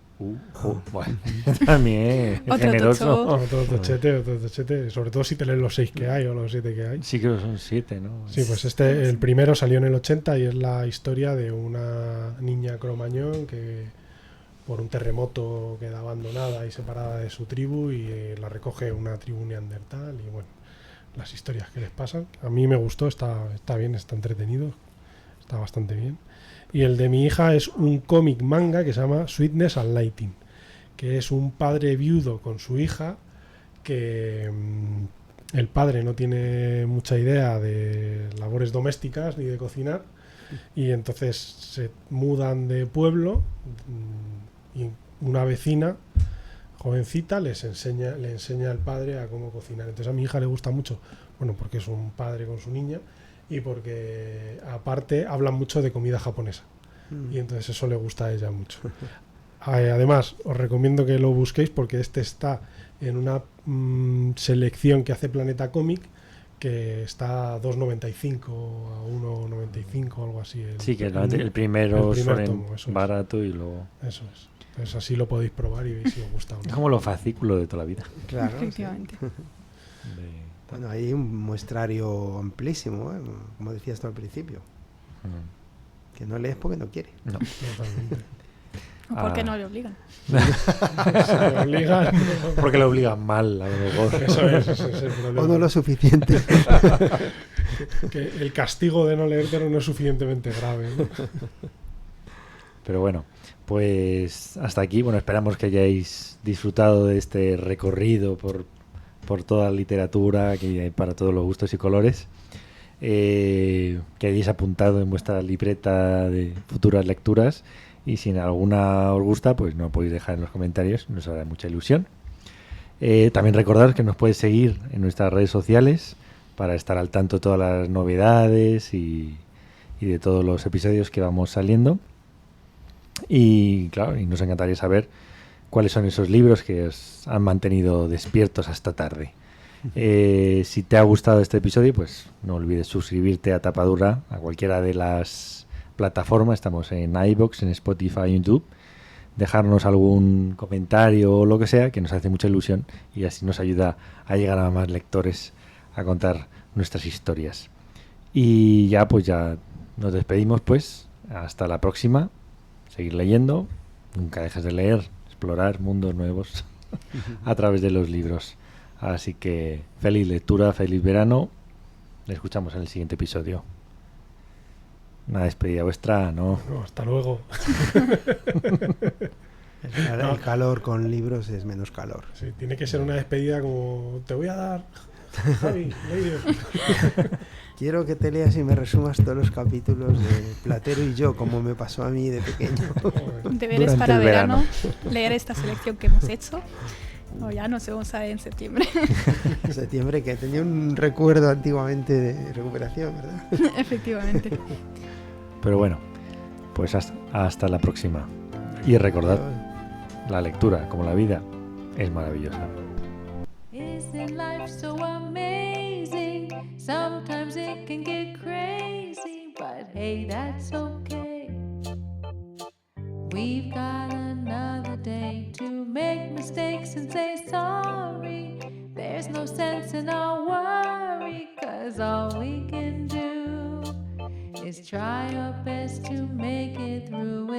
Bueno, también Otro generoso. tocho. Otro tochete, sobre todo si te lees los 6 que hay o los 7 que hay. Sí, creo que son 7, ¿no? Sí, pues el primero salió en el 80 y es la historia de una niña cromañón que por un terremoto queda abandonada y separada de su tribu y la recoge una tribu neandertal y bueno, las historias que les pasan. A mí me gustó, está bien, está entretenido, está bastante bien. Y el de mi hija es un cómic manga que se llama Sweetness and Lighting, que es un padre viudo con su hija que el padre no tiene mucha idea de labores domésticas ni de cocinar y entonces se mudan de pueblo y una vecina jovencita le enseña al padre a cómo cocinar. Entonces a mi hija le gusta mucho, bueno, porque es un padre con su niña y porque aparte hablan mucho de comida japonesa y entonces eso le gusta a ella mucho. Además, os recomiendo que lo busquéis porque este está en una selección que hace Planeta Cómic que está a 2,95 a 1,95 algo así. Sí, que el primero suena tomo, barato y luego... Eso es. Entonces así lo podéis probar y veis si os gusta o no. Es como los fascículos de toda la vida. Claro, sí. Efectivamente. Bueno, hay un muestrario amplísimo, como decías tú al principio. Que no lees porque no quieres. No. Totalmente. O porque no le obligan. Se le obligan. Porque lo obligan mal, a lo mejor. Eso es el problema. O no lo suficiente. Que el castigo de no leértelo no es suficientemente grave, ¿no? Pero bueno, pues hasta aquí. Bueno, esperamos que hayáis disfrutado de este recorrido por toda la literatura que hay para todos los gustos y colores. Que hayáis apuntado en vuestra libreta de futuras lecturas. Y si en alguna os gusta, pues no podéis dejar en los comentarios, nos hará mucha ilusión. También recordad que nos podéis seguir en nuestras redes sociales para estar al tanto de todas las novedades y de todos los episodios que vamos saliendo. Y claro, y nos encantaría saber cuáles son esos libros que os han mantenido despiertos hasta tarde. Si te ha gustado este episodio, pues no olvides suscribirte a Tapadura, a cualquiera de las plataformas. Estamos en iVoox, en Spotify, en YouTube. Dejarnos algún comentario o lo que sea, que nos hace mucha ilusión y así nos ayuda a llegar a más lectores a contar nuestras historias. Y ya nos despedimos, pues hasta la próxima. Seguir leyendo, nunca dejes de leer, explorar mundos nuevos a través de los libros. Así que feliz lectura, feliz verano. Le escuchamos en el siguiente episodio. Una despedida vuestra, ¿no? No, hasta luego. El calor con libros es menos calor. Sí, tiene que ser una despedida como te voy a dar, Javi, leído. Quiero que te leas y me resumas todos los capítulos de Platero y yo, como me pasó a mí de pequeño. Deberes Durante para el verano. leer esta selección que hemos hecho. O ya nos vemos en septiembre. En septiembre, que tenía un recuerdo antiguamente de recuperación, ¿verdad? Efectivamente. Pero bueno, pues hasta la próxima. Y recordad, la lectura, como la vida, es maravillosa. Isn't life so amazing? Sometimes it can get crazy, but hey, that's okay. We've got another day to make mistakes and say sorry. There's no sense in our worry, 'cause all we can do is try our best to make it through.